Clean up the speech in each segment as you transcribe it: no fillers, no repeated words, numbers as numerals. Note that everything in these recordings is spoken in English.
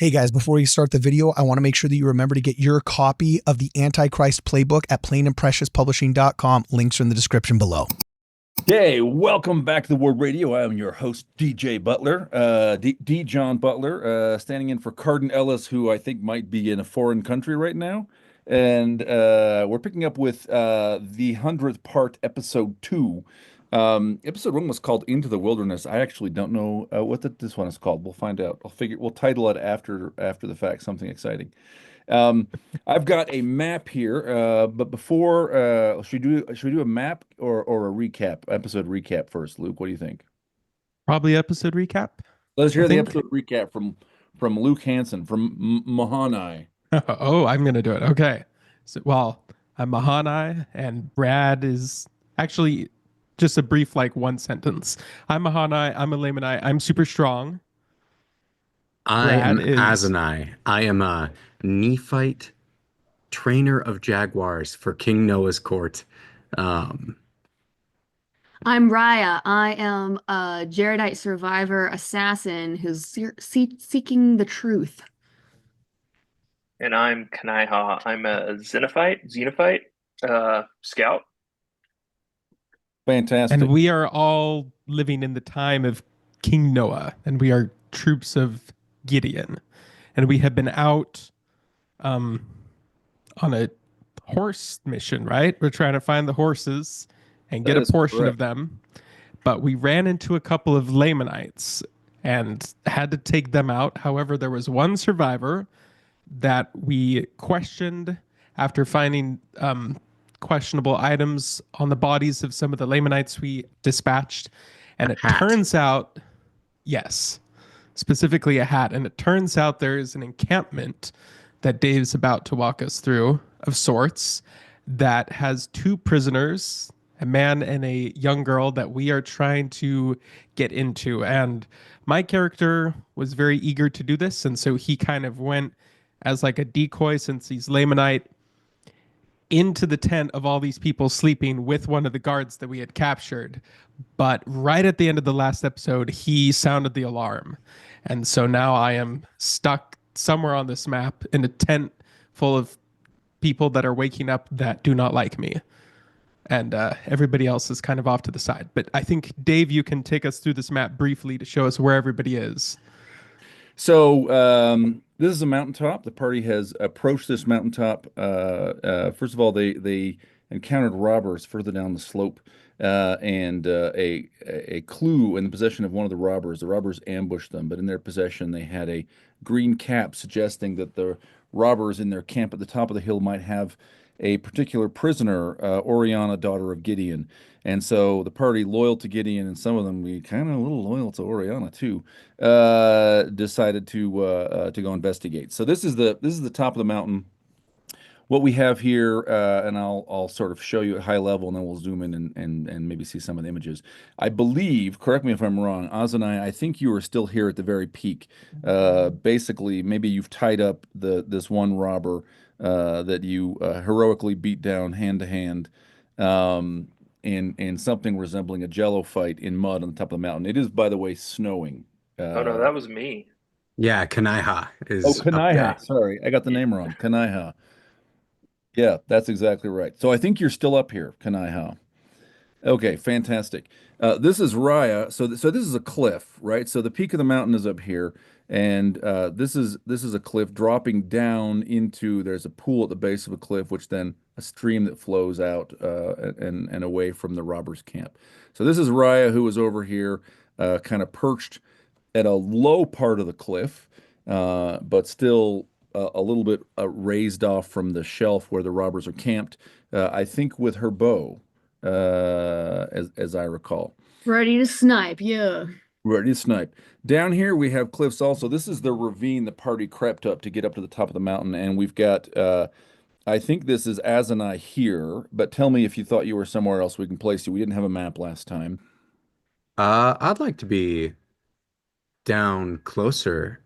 Hey guys, before we start the video, I want to make sure that you remember to get your copy of the Antichrist Playbook at plainandpreciouspublishing.com. Links are in the description below. Hey, welcome back to the WardRadio. I am your host, DJ Butler, D. John Butler, standing in for Carden Ellis, who I think might be in a foreign country right now. And we're picking up with the 100th part, episode 2. Episode 1 was called Into the Wilderness. I actually don't know what this one is called. We'll find out. We'll title it after the fact, something exciting. I've got a map here, but before should we do a map or a recap, episode recap first, Luke? What do you think? Probably episode recap. Let's hear the episode recap from Luke Hansen from Mahani. Oh, I'm gonna do it. Okay. So, well, I'm Mahani, and Brad is actually just a brief, like, one sentence. I'm Mahani. I'm a Laymanite. I'm super strong. I am Azanai. I am a Nephite trainer of jaguars for King Noah's court. I'm Raya. I am a Jaredite survivor assassin who's seeking the truth. And I'm Kanaiha. I'm a Xenophite scout. Fantastic. And we are all living in the time of King Noah, and we are troops of Gideon. And we have been out on a horse mission, right? We're trying to find the horses and get a portion of them. But we ran into a couple of Lamanites and had to take them out. However, there was one survivor that we questioned after finding questionable items on the bodies of some of the Lamanites we dispatched. And it turns out, yes, specifically a hat. And it turns out there is an encampment that Dave's about to walk us through of sorts that has two prisoners, a man and a young girl, that we are trying to get into. And my character was very eager to do this. And so he kind of went as like a decoy, since he's Lamanite, into the tent of all these people sleeping with one of the guards that we had captured. But right at the end of the last episode, he sounded the alarm. And so now I am stuck somewhere on this map in a tent full of people that are waking up that do not like me. And everybody else is kind of off to the side. But I think, Dave, you can take us through this map briefly to show us where everybody is. So this is a mountaintop. The party has approached this mountaintop. First of all, they encountered robbers further down the slope, and a clue in the possession of one of the robbers. The robbers ambushed them, but in their possession they had a green cap, suggesting that the robbers in their camp at the top of the hill might have a particular prisoner, Oriana, daughter of Gideon. And so the party, loyal to Gideon, and some of them we kind of a little loyal to Oriana too, decided to go investigate. So this is the top of the mountain. What we have here, and I'll sort of show you at high level, and then we'll zoom in and maybe see some of the images. I believe, correct me if I'm wrong, Azanai, I think you are still here at the very peak. Basically, maybe you've tied up this one robber that you heroically beat down hand to hand, in something resembling a jello fight in mud on the top of the mountain. It is, by the way, snowing. Oh no, that was me. Yeah, Kanaiha is. Oh, Kanaiha. Sorry, I got the name wrong. Kanaiha. Yeah, that's exactly right. So I think you're still up here, Kanaiha. Okay, fantastic. This is Raya. So this is a cliff, right? So the peak of the mountain is up here, and this is a cliff dropping down into. There's a pool at the base of a cliff, which then a stream that flows out and away from the robbers' camp. So this is Raya, who is over here, kind of perched at a low part of the cliff, but still a little bit raised off from the shelf where the robbers are camped. I think with her bow. As I recall. Ready to snipe, yeah. Ready to snipe. Down here we have cliffs also. This is the ravine the party crept up to get up to the top of the mountain, and we've got, I think this is Azanai here, but tell me if you thought you were somewhere else we can place you. We didn't have a map last time. I'd like to be down closer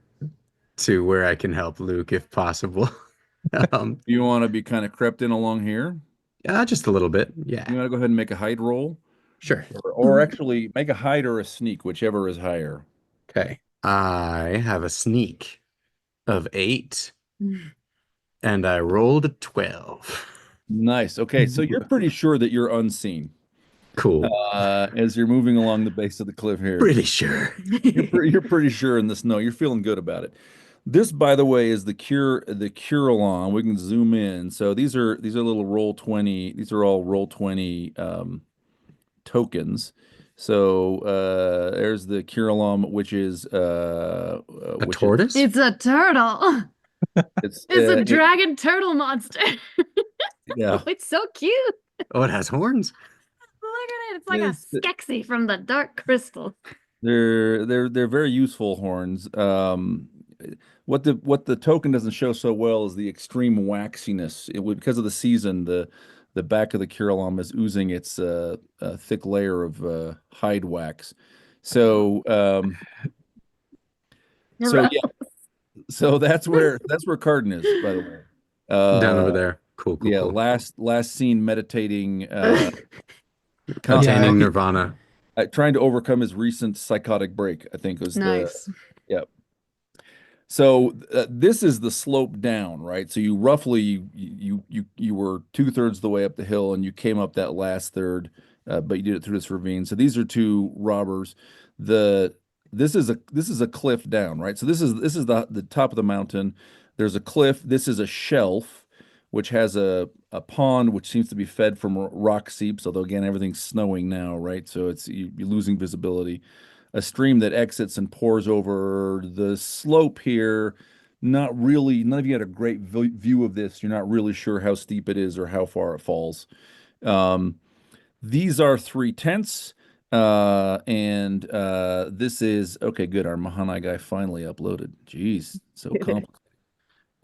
to where I can help Luke if possible. You want to be kind of crept in along here? Yeah, just a little bit. Yeah. You want to go ahead and make a hide roll? Sure. Or actually make a hide or a sneak, whichever is higher. Okay. I have a sneak. of 8, and I rolled a 12. Nice. Okay, so you're pretty sure that you're unseen Cool. as you're moving along the base of the cliff here. Pretty sure. You're pretty sure in the snow. You're feeling good about it. This, by the way, is the Curelon. We can zoom in. So these are little roll 20. These are all roll 20 tokens. So there's the Curelon, which is a tortoise. It's a turtle. It's a dragon turtle monster. Yeah, It's so cute. Oh, it has horns. Look at it. It's like a Skeksis from the Dark Crystal. they're very useful horns. What the token doesn't show so well is the extreme waxiness. Because of the season, the back of the Curelon is oozing its thick layer of hide wax. So yeah. So that's where Cardin is, by the way. Down over there. Cool. Yeah, cool. last scene meditating, attaining nirvana. trying to overcome his recent psychotic break, I think was nice. Yep. So this is the slope down, right? So you roughly you were 2/3 the way up the hill, and you came up that last third, but you did it through this ravine. So these are two robbers. This is a cliff down, right? So this is the top of the mountain. There's a cliff. This is a shelf, which has a pond which seems to be fed from rock seeps. Although again, everything's snowing now, right? So you're losing visibility. A stream that exits and pours over the slope here. None of you had a great view of this. You're not really sure how steep it is or how far it falls. These are 3 tents. And this is okay. Good. Our Mahanaim guy finally uploaded. Jeez, so complicated.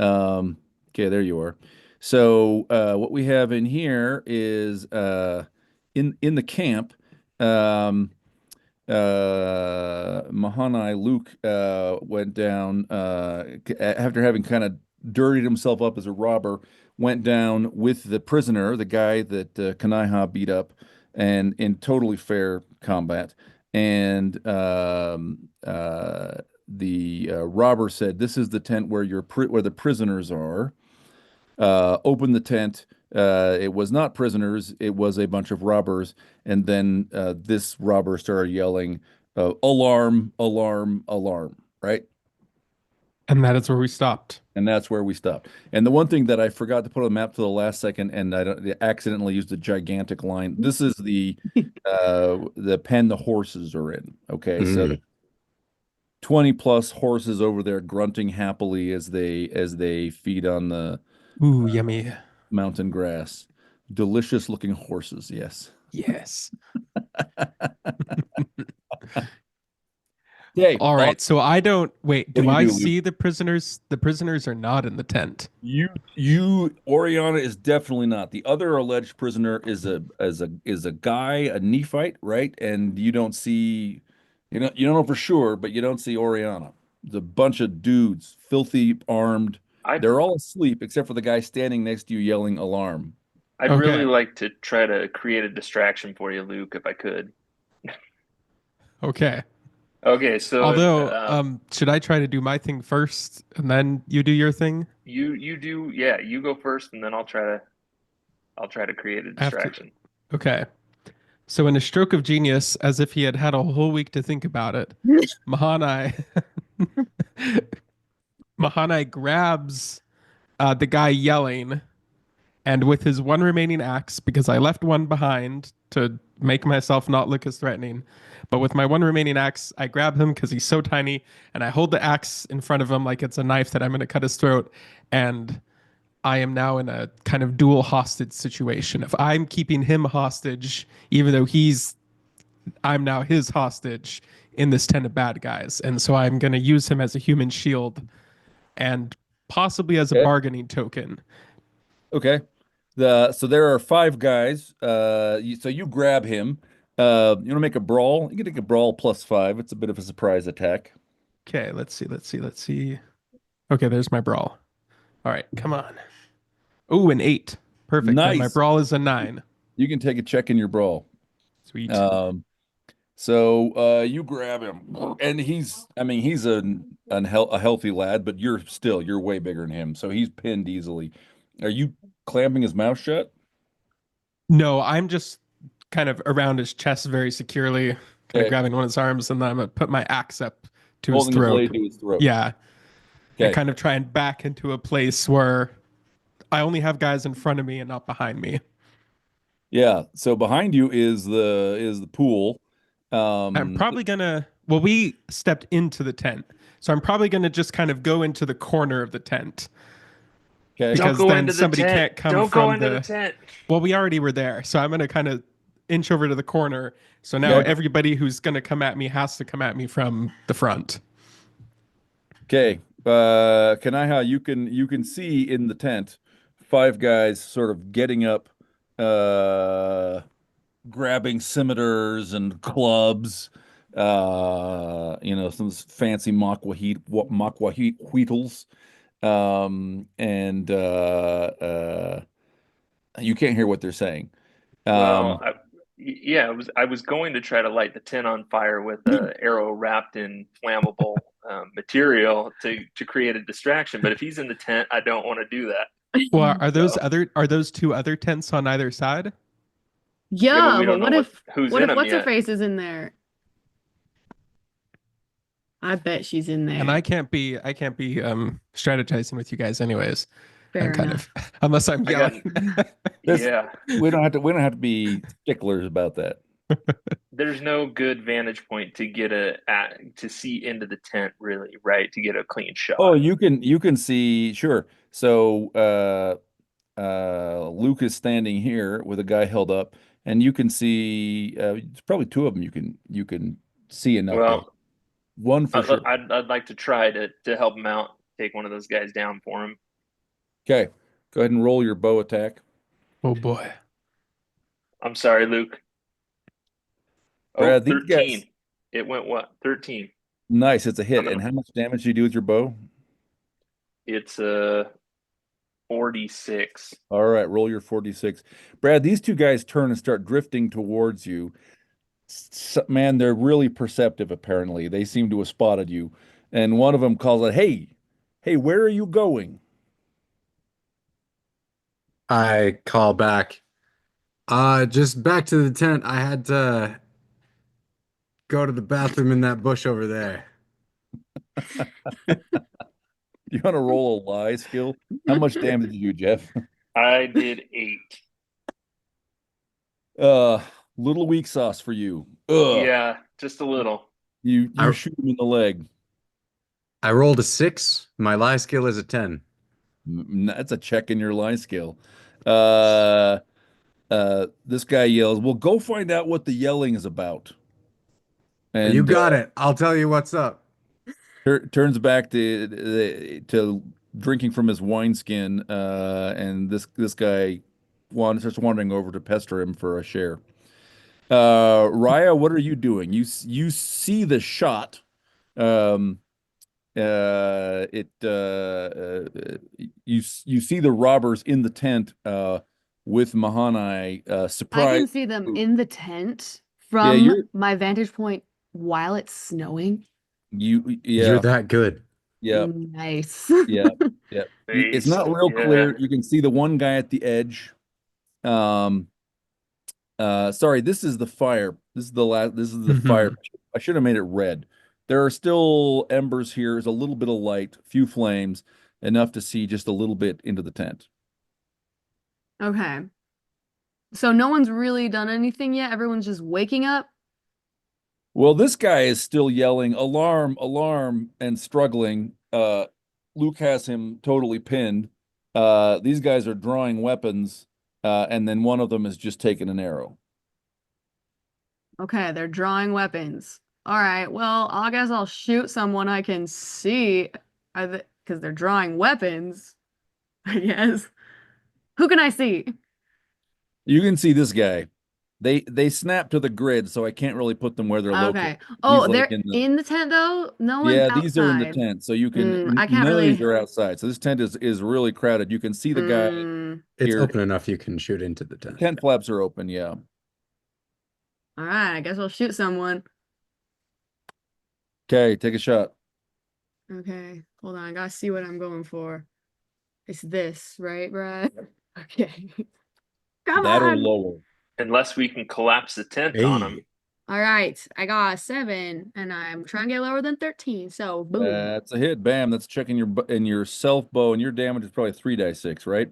Okay, there you are. So what we have in here is in the camp. Mahanaim Luke went down after having kind of dirtied himself up as a robber. Went down with the prisoner, the guy that Kanaiha beat up, and in totally fair combat. And the robber said, "This is the tent where where the prisoners are." Opened the tent. It was not prisoners. It was a bunch of robbers. And then this robber started yelling, "Alarm! Alarm! Alarm!" Right? And that is where we stopped. And that's where we stopped. And the one thing that I forgot to put on the map to the last second, and I accidentally used a gigantic line. This is the pen the horses are in. Okay, so 20 plus horses over there grunting happily as they feed on the yummy mountain grass. Delicious looking horses. Yes. Yes. Okay. All right. So I don't wait. Do I see Luke? the prisoners? The prisoners are not in the tent. Oriana is definitely not. The other alleged prisoner is a guy, a Nephite, right? And you don't know for sure, but you don't see Oriana. It's a bunch of dudes, filthy armed. They're all asleep except for the guy standing next to you yelling alarm. I'd really like to try to create a distraction for you, Luke, if I could. Okay. Okay, so although should I try to do my thing first and then you do your thing? You do, yeah, you go first and then I'll try to create a distraction. Okay. So in a stroke of genius, as if he had had a whole week to think about it, Mahanaim grabs the guy yelling, and with his one remaining axe, because I left one behind to make myself not look as threatening, but with my one remaining axe, I grab him because he's so tiny, and I hold the axe in front of him like it's a knife that I'm going to cut his throat, and I am now in a kind of dual hostage situation. If I'm keeping him hostage, even though I'm now his hostage in this tent of bad guys, and so I'm going to use him as a human shield and possibly as a bargaining token. Okay. So there are 5 guys. So you grab him. You want to make a brawl? You can take a brawl +5. It's a bit of a surprise attack. Okay, let's see. Okay, there's my brawl. All right, come on. Oh, an 8. Perfect. Nice. And my brawl is a 9. You can take a check in your brawl. Sweet. So you grab him, and he's a healthy lad, but you're way bigger than him, so he's pinned easily. Are you clamping his mouth shut? No, I'm just kind of around his chest very securely, kind of Okay. grabbing one of his arms, and then I'm gonna put my axe up to his Holding the throat. blade to his throat. Yeah. And Okay. kind of try and back into a place where I only have guys in front of me and not behind me. Yeah. So behind you is the pool. I'm probably gonna. Well, we stepped into the tent, so I'm probably gonna just kind of go into the corner of the tent. Okay. Because Don't go then into the somebody tent. can't come Don't from go into the tent. Well, we already were there, so I'm gonna kind of inch over to the corner. So now Okay. everybody who's gonna come at me has to come at me from the front. Okay. You can see in the tent 5 guys sort of getting up, grabbing scimitars and clubs, some fancy Makwaheetles. And you can't hear what they're saying. Well, I was going to try to light the tent on fire with an arrow wrapped in flammable material to create a distraction. But if he's in the tent, I don't want to do that. Well, are those 2 other tents on either side? Yeah, we but don't what know if who's what in if them what's her yet. face is in there? I bet she's in there. And I can't be strategizing with you guys anyways. Fair I'm kind enough. of unless I'm yelling. Yeah, We don't have to be sticklers about that. there's no good vantage point to get to see into the tent, really, right? To get a clean shot. Oh, you can see, sure. So Luke is standing here with a guy held up, and you can see it's probably 2 of them you can see enough to Well, one for sure. I'd like to try to help him out, take one of those guys down for him. Okay. Go ahead and roll your bow attack. Oh boy. I'm sorry, Luke. Brad, these 13. guys- It went what? 13. Nice, it's a hit. I'm gonna- And how much damage do you do with your bow? It's 46. All right, roll your 46. Brad, these 2 guys turn and start drifting towards you. Man, they're really perceptive, apparently. They seem to have spotted you. And one of them calls out, hey, where are you going? I call back. Just back to the tent. I had to go to the bathroom in that bush over there. You want to roll a lie skill? How much damage did you do, Jeff? I did 8. Little weak sauce for you. Ugh. Yeah, just a little. You shoot him in the leg. I rolled a 6. My lie skill is a 10. That's a check in your lie skill. This guy yells, well, go find out what the yelling is about. And you got it. I'll tell you what's up. Turns back to drinking from his wineskin, and this guy starts wandering over to pester him for a share. Raya, what are you doing? You see the shot. You see the robbers in the tent with Mahani surprised. I can see them in the tent from my vantage point while it's snowing. You're that good. Yeah. Nice. Yeah. It's not real clear. You can see the one guy at the edge. Sorry, this is the fire. This is the fire. I should have made it red. There are still embers here. There's a little bit of light, few flames, enough to see just a little bit into the tent. Okay. So no one's really done anything yet. Everyone's just waking up. Well, this guy is still yelling, alarm, alarm, and struggling. Luke has him totally pinned. These guys are drawing weapons, and then one of them is just taking an arrow. Okay, they're drawing weapons. All right, well, I guess I'll shoot someone I can see, because they're drawing weapons, I guess. Who can I see? You can see this guy. They snap to the grid, so I can't really put them where they're located. Okay. Oh, He's they're like in the tent though? No one's outside. These are in the tent, so you can. I can't none really. of these are outside, so this tent is really crowded. You can see the guy. It's open enough you can shoot into the tent. Tent flaps are open, yeah. All right, I guess I'll shoot someone. Okay, take a shot. Okay, hold on. I gotta see what I'm going for. It's this, right, Brad? Okay. Come That or on. lower. Unless we can collapse the tent on him. All right, I got a 7, and I'm trying to get lower than 13. So boom. That's a hit. Bam. That's checking your self bow, and your damage is probably 3d6, right?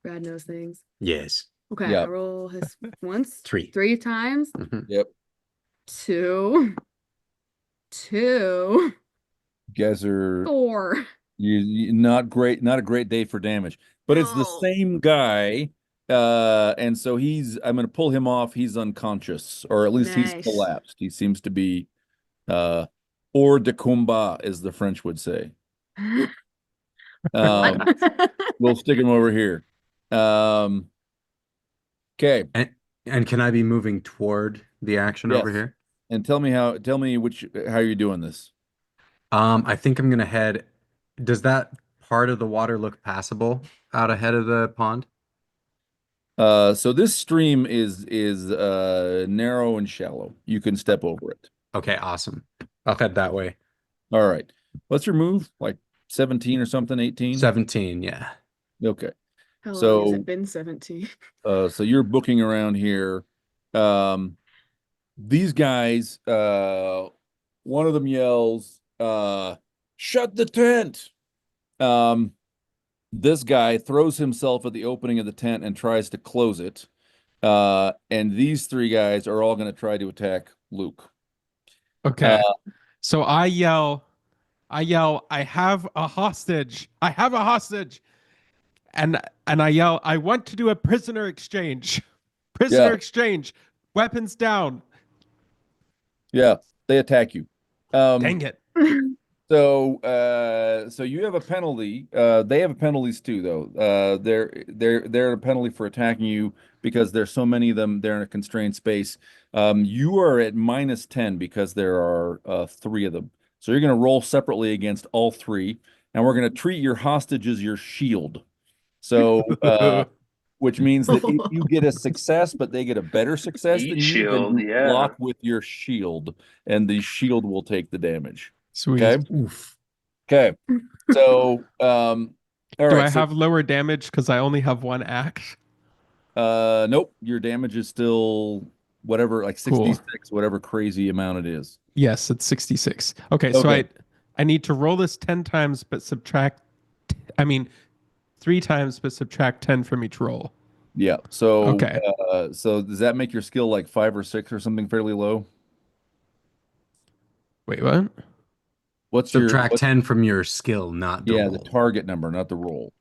Brad knows things. Yes. Okay, Yep. I roll his once, 3. 3 times, Yep. 2, 2, You guys are 4. you not great, not a great day for damage. But it's the No. same guy. And so I'm gonna pull him off. He's unconscious, or at least he's Nice. collapsed. He seems to be hors de combat, as the French would say. We'll stick him over here. Okay. And can I be moving toward the action over Yes. here? And tell me how you're doing this. I think I'm gonna head. Does that part of the water look passable out ahead of the pond? So this stream is narrow and shallow. You can step over it. Okay, awesome. I'll head that way. All right. What's your move? Like 17 or something, 18? 17, yeah. Okay. How long So has it been 17? so you're booking around here. These guys, one of them yells, shut the tent. This guy throws himself at the opening of the tent and tries to close it. And these 3 guys are all going to try to attack Luke. Okay. So I yell, I have a hostage. I have a hostage. And I yell, I want to do a prisoner exchange. Prisoner exchange. Weapons down. Yeah, they attack you. Dang it. So you have a penalty. They have penalties too, though. They're a penalty for attacking you because there's so many of them. They're in a constrained space. You are at -10 because there are 3 of them. So you're going to roll separately against all 3, and we're going to treat your hostage as your shield. So, which means that if you get a success, but they get a better success than you, then you block with your shield, and the shield will take the damage. Sweet. Okay. Oof. Okay. So, all right. Do I have lower damage because I only have 1 axe? Nope. Your damage is still whatever, like 66, whatever crazy amount it is. Yes, it's 66. Okay, so I need to roll this 10 times, but subtract. I mean, 3 times, but subtract 10 from each roll. Yeah. So, okay. So does that make your skill like 5 or 6 or something fairly low? Wait, what? What's subtract 10 from your skill, not the roll. the target number, not the roll.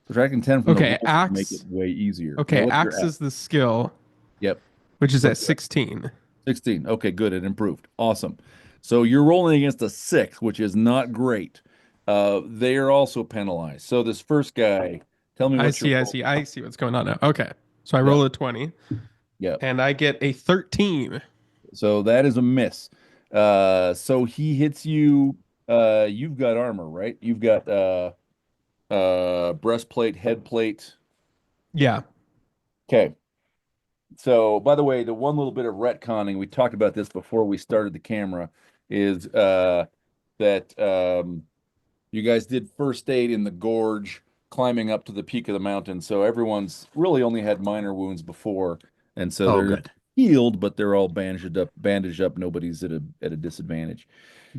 Subtracting 10 from the roll axe, make it way easier. Okay, axe is the skill. Yep. Which is at 16. 16. Okay, good. It improved. Awesome. So you're rolling against a 6, which is not great. They are also penalized. So this first guy, tell me what I see what's going on now. Okay. So I roll a 20. Yeah. And I get a 13. So that is a miss. So he hits you. You've got armor, right? You've got breastplate, head plate. Yeah. Okay. So, by the way, the one little bit of retconning, we talked about this before we started the camera, is that you guys did first aid in the gorge, climbing up to the peak of the mountain. So everyone's really only had minor wounds before, and so they're healed, but they're all bandaged up. Nobody's at a disadvantage.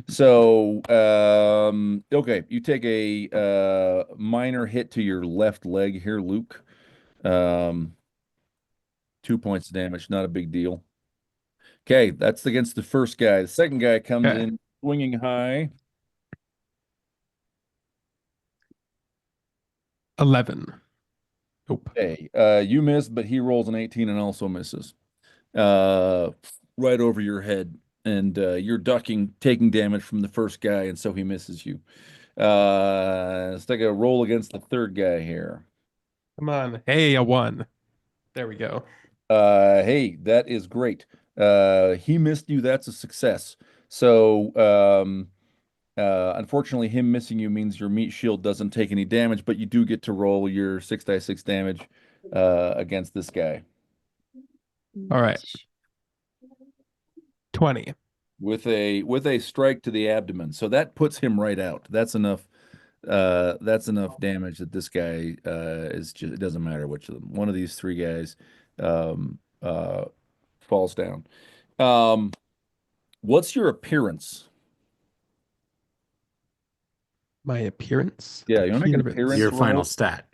So, okay, you take a minor hit to your left leg here, Luke. 2 points of damage, not a big deal. Okay, that's against the first guy. The second guy comes in swinging high. 11. Nope. Okay, you miss, but he rolls an 18 and also misses. Right over your head, and you're taking damage from the first guy, and so he misses you. Let's take a roll against the third guy here. Come on. Hey, a 1. There we go. Hey, that is great. He missed you. That's a success. So, unfortunately, him missing you means your meat shield doesn't take any damage, but you do get to roll your 6d6 damage against this guy. All right. 20. with a strike to the abdomen. So that puts him right out. That's enough damage that this guy is just, it doesn't matter which of them. One of these three guys um falls down. What's your appearance? My appearance? Yeah, you want to make an appearance Your roll? final stat.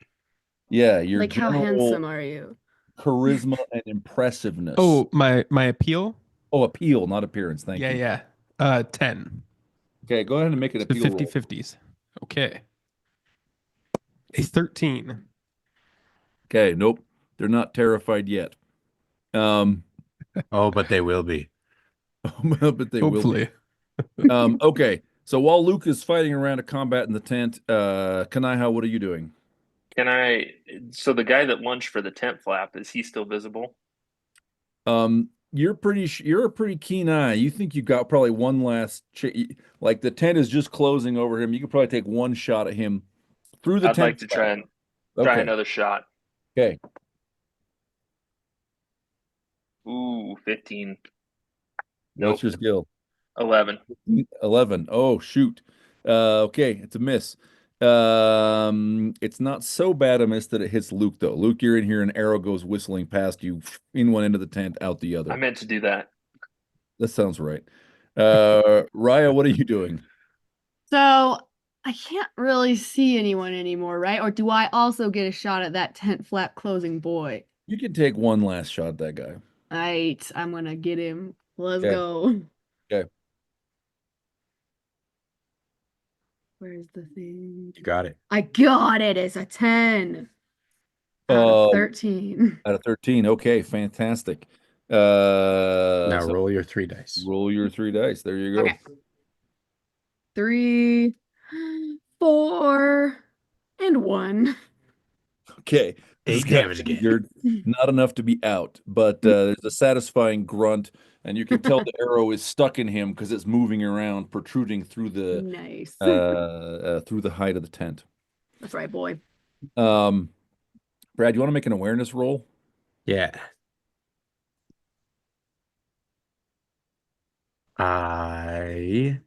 Yeah, your Like, how handsome are you? charisma and impressiveness. Oh, my appeal? Oh, appeal, not appearance. Thank you. Yeah. 10. Okay, go ahead and make an So appeal 50 roll. 50s. Okay. A 13. Okay, nope. They're not terrified yet. Oh, but they will be. But they will Hopefully. be. Okay. So while Luke is fighting around a combat in the tent, Kanaiha, what are you doing? So the guy that lunged for the tent flap, is he still visible? You're a pretty keen eye. You think you got probably one last like the tent is just closing over him. You could probably take one shot at him through the I'd tent like to try another shot. Okay. Ooh, 15. What's your skill? 11. 11. Oh, shoot. Okay, it's a miss. It's not so bad a miss that it hits Luke, though. Luke, you're in here, an arrow goes whistling past you in one end of the tent, out the other. I meant to do that. That sounds right. Raya, what are you doing? So I can't really see anyone anymore, right? Or do I also get a shot at that tent flap closing boy? You can take one last shot at that guy. All right, I'm gonna get him. Let's Okay. go. Okay. Where's the thing? You got it. I got it. It's a 10 out of 13. Out of 13. Okay, fantastic. Now So roll your 3 dice. roll your 3 dice. There you go. Okay. 3, 4, and 1. Okay. 8 damage again. You're not enough to be out, but there's a satisfying grunt, and you can tell the arrow is stuck in him because it's moving around, protruding through the Nice. through the height of the tent. That's right, boy. Brad, you want to make an awareness roll? Yeah. I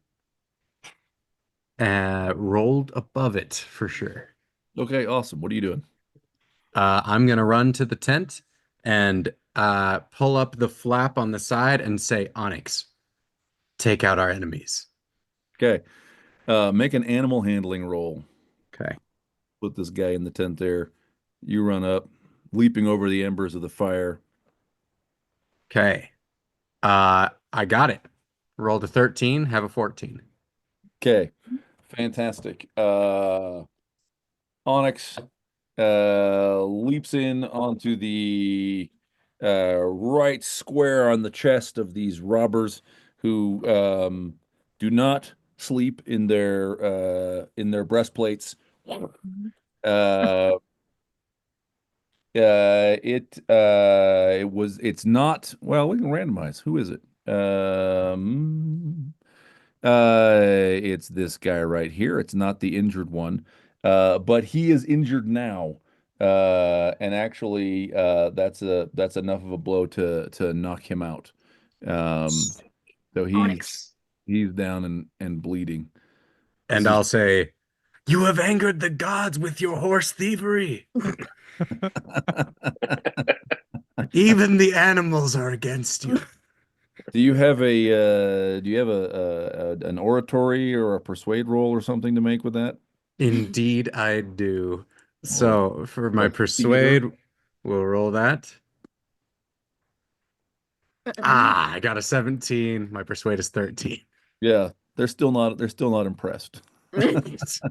rolled above it for sure. Okay, awesome. What are you doing? I'm going to run to the tent and pull up the flap on the side and say, Onyx, take out our enemies. Okay. Make an animal handling roll. Okay. Put this guy in the tent there. You run up, leaping over the embers of the fire. Okay. I got it. Rolled a 13, have a 14. Okay. Fantastic. Onyx leaps in onto the right square on the chest of these robbers who do not sleep in their breastplates. It's not, well, we can randomize. Who is it? It's this guy right here. It's not the injured one. But he is injured now. And actually that's enough of a blow to knock him out. So he's down and bleeding. And I'll say, you have angered the gods with your horse thievery. Even the animals are against you. Do you have an oratory or a persuade roll or something to make with that? Indeed, I do. So for my persuade, we'll roll that. I got a 17. My persuade is 13. Yeah, they're still not impressed. These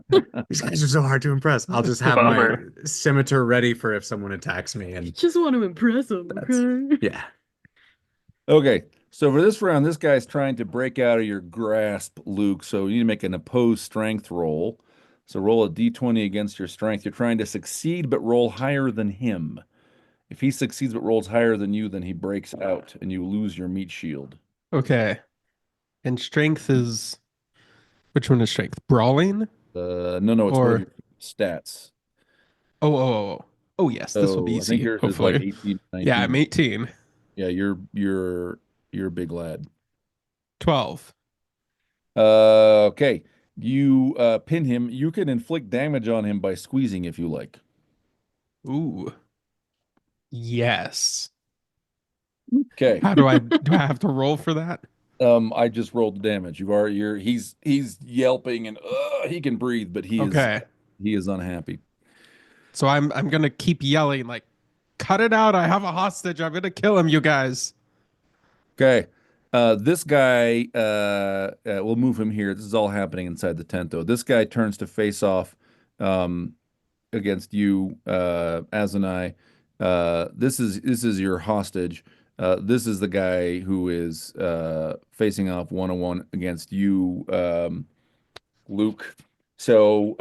guys are so hard to impress. I'll just have my scimitar ready for if someone attacks me. And just want to impress them. Okay? Yeah. Okay, so for this round, this guy's trying to break out of your grasp, Luke. So you need to make an opposed strength roll. So roll a d20 against your strength. You're trying to succeed, but roll higher than him. If he succeeds but rolls higher than you, then he breaks out and you lose your meat shield. Okay. And strength is... Which one is strength? Brawling? No, it's one of your stats. Oh, yes, this will be easy. I think yours hopefully. is like 18, 19. Yeah, I'm 18. Yeah, you're a big lad. 12. Okay. You pin him. You can inflict damage on him by squeezing if you like. Ooh. Yes. Okay. How do I have to roll for that? I just rolled the damage. He's yelping and he can breathe, but he Okay. is unhappy. So I'm gonna keep yelling like, cut it out. I have a hostage. I'm gonna kill him, you guys. Okay. This guy, we'll move him here. This is all happening inside the tent, though. This guy turns to face off um, against you, Azanai. This is your hostage. This is the guy who is facing off one-on-one against you, Luke. So,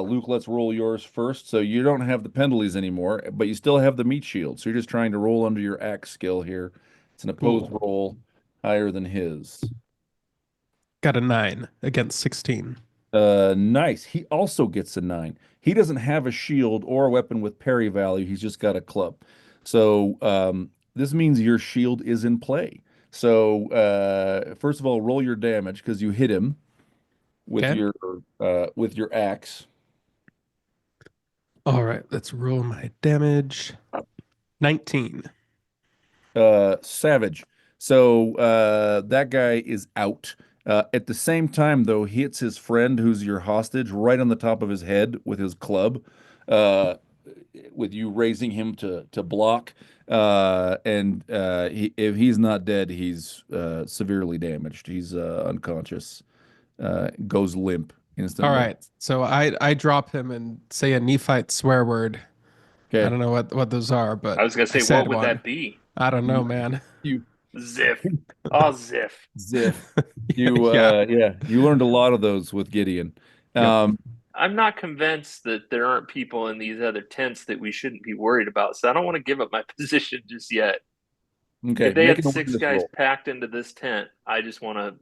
Luke, let's roll yours first. So you don't have the penalties anymore, but you still have the meat shield. So you're just trying to roll under your axe skill here. It's an opposed Cool. roll higher than his. Got a 9 against 16. Nice. He also gets a 9. He doesn't have a shield or a weapon with parry value. He's just got a club. So, this means your shield is in play. So, first of all, roll your damage because you hit him with Okay. your axe. All right, let's roll my damage. 19. Savage. So that guy is out. At the same time, though, he hits his friend, who's your hostage, right on the top of his head with his club, with you raising him to block. If he's not dead, he's severely damaged. He's unconscious. Goes limp instantly. All right, so I drop him and say a Nephite swear word. I Okay. don't know what those are, but I was gonna say, said what would one. that be? I don't know, man. You Ziff. Oh, ziff. Ziff. You you learned a lot of those with Gideon. Yep. I'm not convinced that there aren't people in these other tents that we shouldn't be worried about. So I don't want to give up my position just yet. Okay, If they make had an 6 awareness guys roll. packed into this tent, I just want to.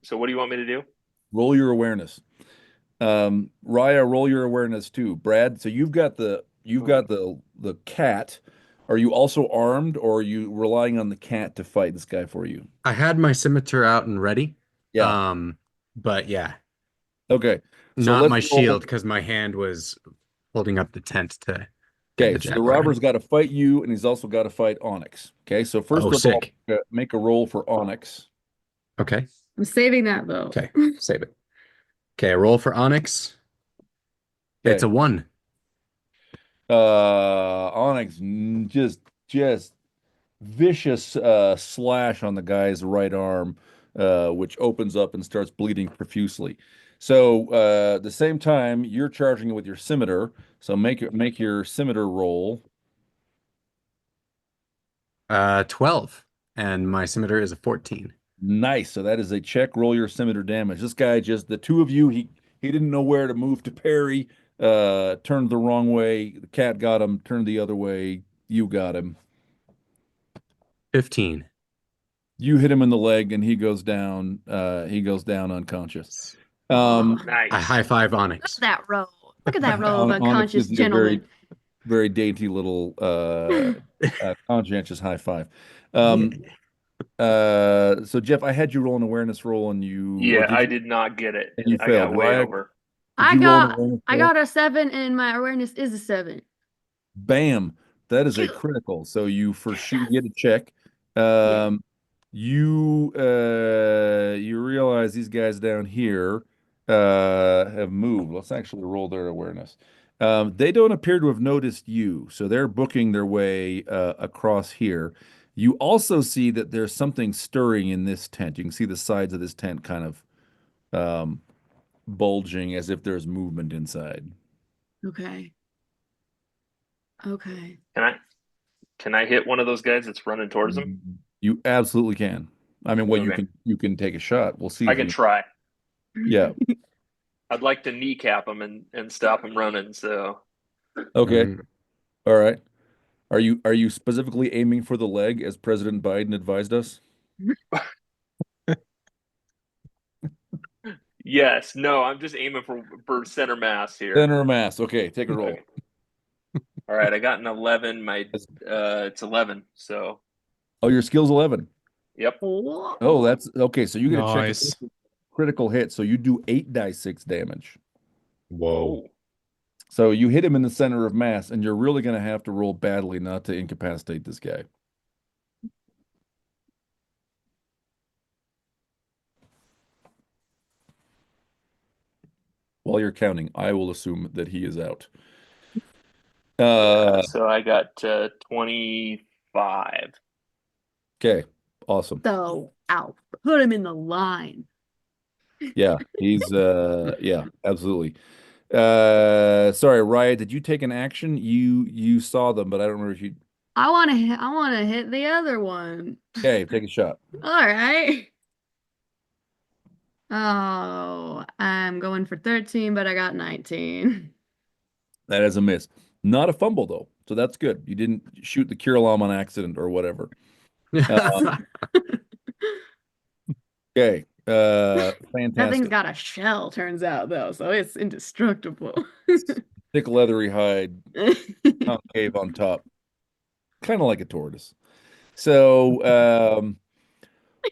So what do you want me to do? Roll your awareness. Raya, roll your awareness too. Brad, so you've got the cat. Are you also armed, or are you relying on the cat to fight this guy for you? I had my scimitar out and ready. Yeah. But yeah, Okay. So not let's my roll. shield because my hand was holding up the tent to get Okay, the so the javelin. robber's got to fight you, and he's also got to fight Onyx. Okay, so first Oh, of all, sick. make a roll for Onyx. Okay, I'm saving that though. okay, save it. Okay, a roll for Onyx. Okay. It's a 1. Onyx just vicious slash on the guy's right arm, which opens up and starts bleeding profusely. So at the same time, you're charging it with your scimitar. So make your scimitar roll. 12, and my scimitar is a 14. Nice. So that is a check. Roll your scimitar damage. This guy just the two of you. He didn't know where to move to parry. Turned the wrong way. The cat got him. Turned the other way. You got him. 15. You hit him in the leg, and he goes down. He goes down unconscious. Nice. I high five Look Onyx. at that row. Look at that row of Onyx unconscious gives you a very, gentlemen. very dainty little conscientious high five. So Jeff, I had you roll an awareness roll, and you Yeah, I did not get it. and you I failed. got way Raya, over. did I you roll an got awareness I roll? got a 7 and my awareness is a 7. Bam. That is a critical. So you for sure get a check. You realize these guys down here have moved. Let's actually roll their awareness. They don't appear to have noticed you, so they're booking their way across here. You also see that there's something stirring in this tent. You can see the sides of this tent kind of bulging as if there's movement inside. Okay. Okay. Can I hit one of those guys that's running towards him? You absolutely can. I mean, well, Okay. you can take a shot. We'll see. I if can you- try. Yeah. I'd like to kneecap him and stop him running. So Okay. Mm. All right. Are you specifically aiming for the leg as President Biden advised us? yes, no, I'm just aiming for center mass here. Center mass. Okay, take a roll. Okay. All right, I got an 11. My it's 11. So Oh, your skill's 11. Yep. Oh, that's okay. So you get a check Nice. critical hit. So you do 8d6 damage. Whoa. So you hit him in the center of mass, and you're really going to have to roll badly not to incapacitate this guy. While you're counting, I will assume that he is out. So I got 25. Okay, awesome. So, ow. Put him in the line. Yeah, he's yeah, absolutely. Sorry, Riot, did you take an action? You saw them, but I don't remember if you. I want to hit the other one. Okay, take a shot. All right. Oh, I'm going for 13, but I got 19. That is a miss. Not a fumble though, so that's good. You didn't shoot the cure alarm on accident or whatever. Okay, That thing's fantastic. got a shell, turns out, though, so it's indestructible. Thick leathery hide, concave on top, kind of like a tortoise. So,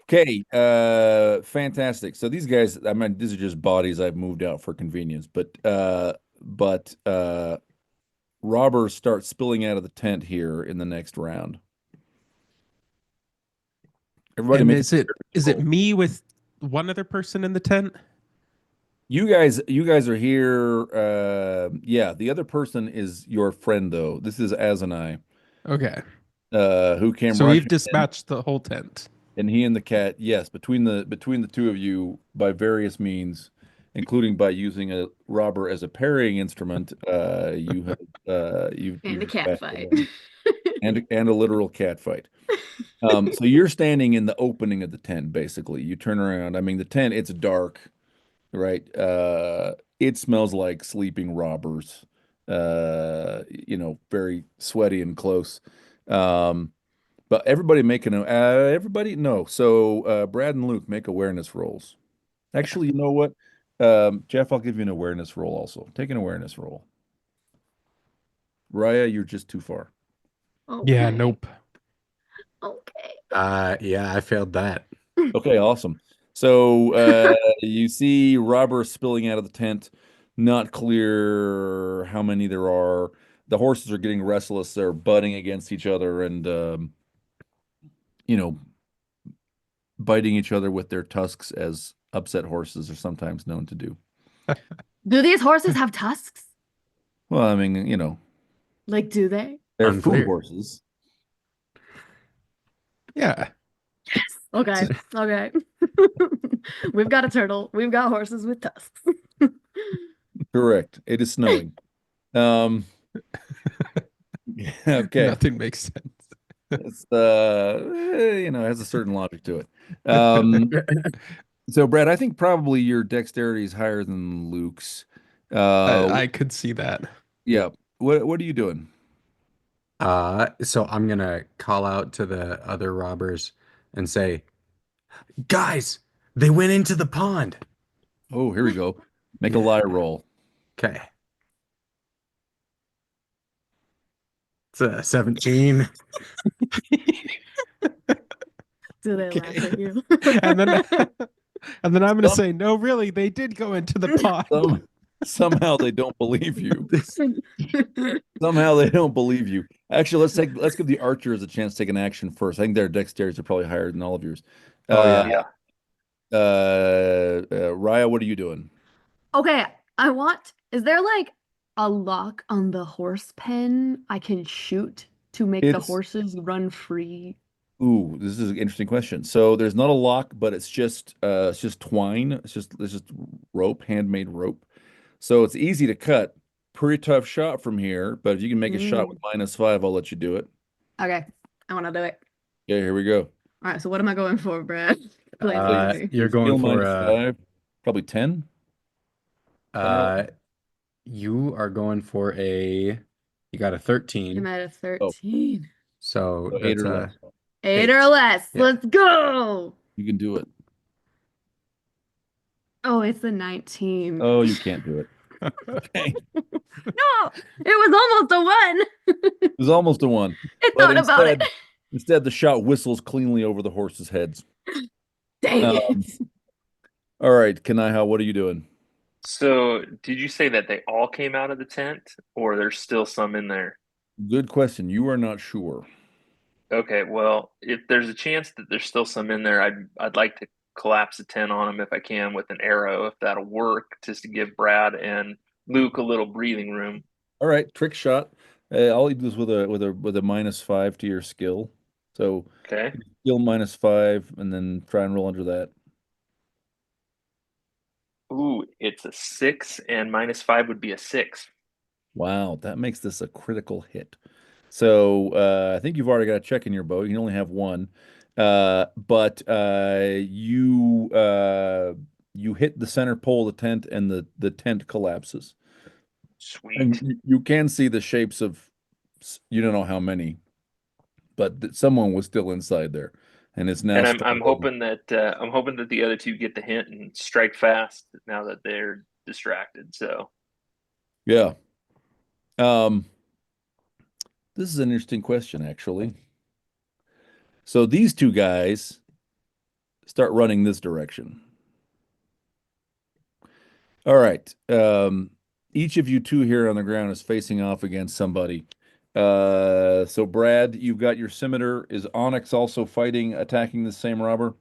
okay, fantastic. So these guys, I mean, these are just bodies I've moved out for convenience, but robbers start spilling out of the tent here in the next round. Everybody, And make is it roll. me with one other person in the tent? You guys are here. Yeah, the other person is your friend though. This is Azanai, Okay. who came So rushing we've in, dispatched the whole tent. and he and the cat. Yes, between the two of you, by various means, including by using a robber as a parrying instrument, you have you've And a cat dispatched fight. them. and a literal cat fight. So you're standing in the opening of the tent, basically. You turn around. I mean, the tent, it's dark, right? It smells like sleeping robbers, very sweaty and close. But everybody everybody, no. So Brad and Luke make awareness rolls. Actually, you know what? Jeff, I'll give you an awareness roll also. Take an awareness roll. Raya, you're just too far. Yeah, Okay. nope. Okay. Yeah, I failed that. Okay, awesome. So you see robbers spilling out of the tent. Not clear how many there are. The horses are getting restless. They're butting against each other and biting each other with their tusks, as upset horses are sometimes known to do. Do these horses have tusks? Well, I mean, Like, do they? they're food Unclear. horses. Yeah. Okay. Okay. We've got a turtle. We've got horses with tusks. Correct. It is snowing. Okay. Nothing makes sense. It's it has a certain logic to it. So Brad, I think probably your dexterity is higher than Luke's. I could see that. Yeah. What are you doing? So I'm gonna call out to the other robbers and say, guys, they went into the pond. Oh, here we go. Make a lie roll. Okay. It's a 17. Do they laugh at you? And then and then I'm gonna say, no, really, they did go into the pond. Somehow they don't believe you. Somehow they don't believe you. Actually, let's give the archers a chance to take an action first. I think their dexterities are probably higher than all of yours. Yeah. Raya, what are you doing? Okay, is there like a lock on the horse pen I can shoot to make the It's- horses run free? Ooh, this is an interesting question. So there's not a lock, but it's just twine. It's just rope, handmade rope. So it's easy to cut. Pretty tough shot from here, but if you can make a shot with -5, I'll let you do it. Okay, I want to do it. Okay, here we go. All right, so what am I going for, Brad? Explain to me. You're going Skill for -5, probably 10. You are going for you got a 13. I'm at a 13. So So 8 that's or less. 8 or less. Yeah. Let's go. You can do it. Oh, it's a 19. Oh, you can't do it. Okay. No, it was almost a 1. It was almost a 1. It But thought about it. instead, Instead, the shot whistles cleanly over the horses' heads. Dang Um, it. all right, Kanaiha, what are you doing? So, did you say that they all came out of the tent, or there's still some in there? Good question. You are not sure. Okay, well, if there's a chance that there's still some in there, I'd like to collapse a tent on them if I can with an arrow, if that'll work, just to give Brad and Luke a little breathing room. All right, trick shot. All you do is with a -5 to your skill. So Okay. skill -5, and then try and roll under that. Ooh, it's a 6, and -5 would be a 6. Wow, that makes this a critical hit. So I think you've already got a check in your bow. You can only have one, but you hit the center pole of the tent, and the tent collapses. And Sweet. you can see the shapes of, you don't know how many, but someone was still inside there, and it's now And I'm I'm struggling. hoping that I'm hoping that the other two get the hint and strike fast now that they're distracted. So, Yeah. Um, this is an interesting question, actually. So these two guys start running this direction. All right. Each of you two here on the ground is facing off against somebody. So Brad, you've got your scimitar. Is Onyx also attacking the same robber?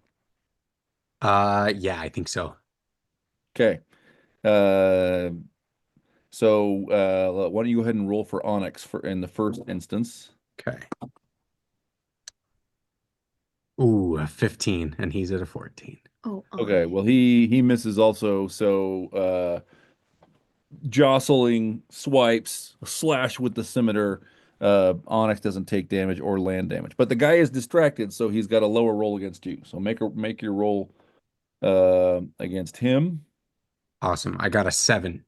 Yeah, I think so. Okay. So why don't you go ahead and roll for Onyx in the first instance? Okay. Ooh, a 15, and he's at a 14. Oh, Okay, well he misses also, so jostling swipes, slash with the scimitar. Onyx doesn't take damage or land damage, but the guy is distracted, so he's got a lower roll against you. So make your roll against him. Awesome. I got a 7.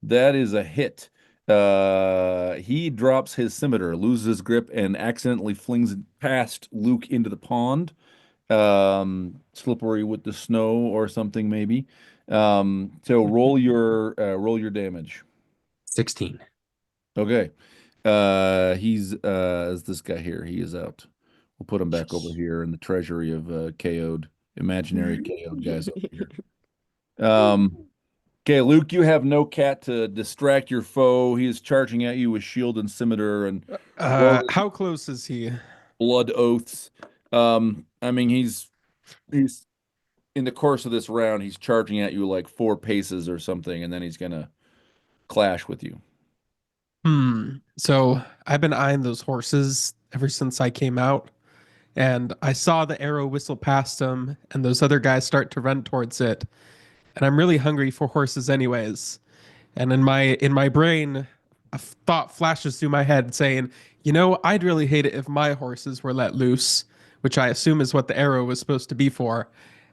That is a hit. He drops his scimitar, loses his grip, and accidentally flings it past Luke into the pond. Slippery with the snow or something, maybe. So roll your damage. 16. Okay. He's is this guy here. He is out. We'll put him back over here in the treasury of KO'd, imaginary KO'd guys over here. Okay, Luke, you have no cat to distract your foe. He is charging at you with shield and scimitar and How close is he? blood oaths. I mean, he's in the course of this round, he's charging at you like 4 paces or something, and then he's gonna clash with you. So I've been eyeing those horses ever since I came out, and I saw the arrow whistle past them, and those other guys start to run towards it. And I'm really hungry for horses, anyways. And in my brain, a thought flashes through my head saying, I'd really hate it if my horses were let loose, which I assume is what the arrow was supposed to be for.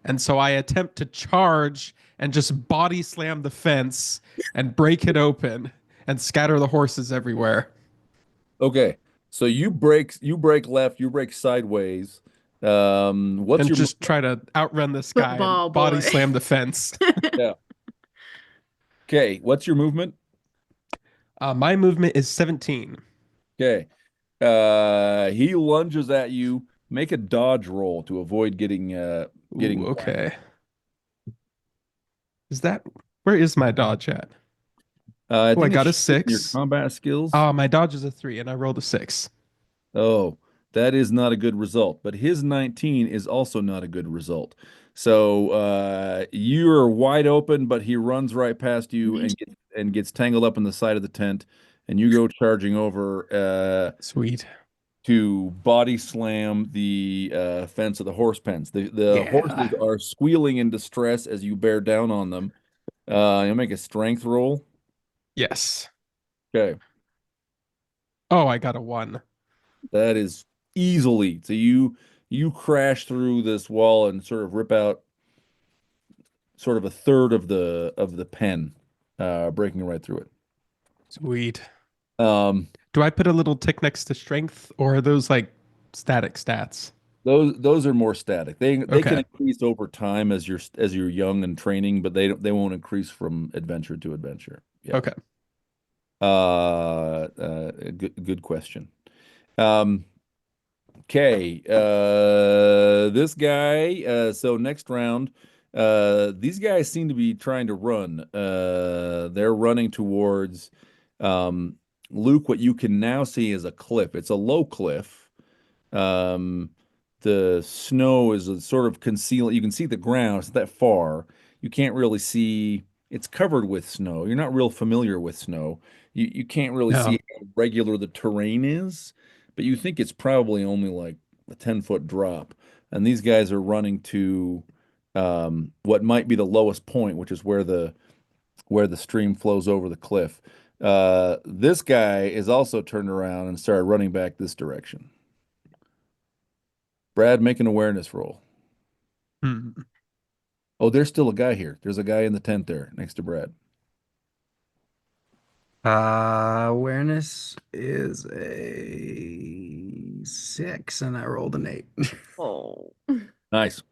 And so I attempt to charge and just body slam the fence and break it open and scatter the horses everywhere. Okay, so you break left, you break sideways. What's And your just try to outrun this guy Football and body boy. slam the fence. yeah? Okay, what's your movement? My movement is 17. Okay, he lunges at you. Make a dodge roll to avoid getting Ooh, okay. Where is my dodge at? I Oh, I think got a it's in your 6. combat skills. My dodge is a 3, and I rolled a 6. Oh, that is not a good result. But his 19 is also not a good result. So you're wide open, but he runs right past you and gets tangled up in the side of the tent, and you go charging over Sweet. to body slam the fence of the horse pens. The horses Yeah. are squealing in distress as you bear down on them. You'll make a strength roll. Yes. Okay. Oh, I got a 1. That is easily. So you crash through this wall and sort of rip out sort of a third of the pen, breaking right through it. Sweet. Um, Do I put a little tick next to strength, or are those like static stats? those are more static. They can Okay. increase over time as you're young and training, but they won't increase from adventure to adventure. Yeah. Okay. Good question. Um, Okay. This guy. So next round, these guys seem to be trying to run. They're running towards Luke. What you can now see is a cliff. It's a low cliff. Um, the snow is a sort of concealed. You can see the ground. It's not that far. You can't really see. It's covered with snow. You're not real familiar with snow. You can't really No. see how regular the terrain is, but you think it's probably only like a 10-foot drop. And these guys are running to what might be the lowest point, which is where the stream flows over the cliff. This guy is also turned around and started running back this direction. Brad, make an awareness roll. Hmm. Oh, there's still a guy here. There's a guy in the tent there next to Brad. Awareness is a 6, and I rolled an 8. Oh. Nice.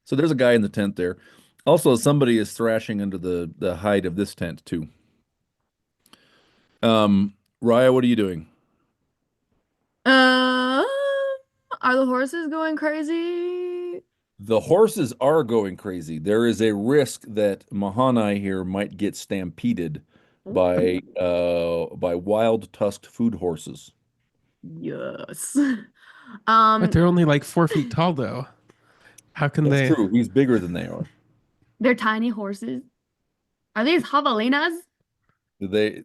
So there's a guy in the tent there. Also, somebody is thrashing under the hide of this tent too. Raya, what are you doing? Are the horses going crazy? The horses are going crazy. There is a risk that Mahani here might get stampeded by wild tusked food horses. Yes. But they're only like 4 feet tall, though. How can That's they? true. He's bigger than they are. They're tiny horses. Are these javelinas? They,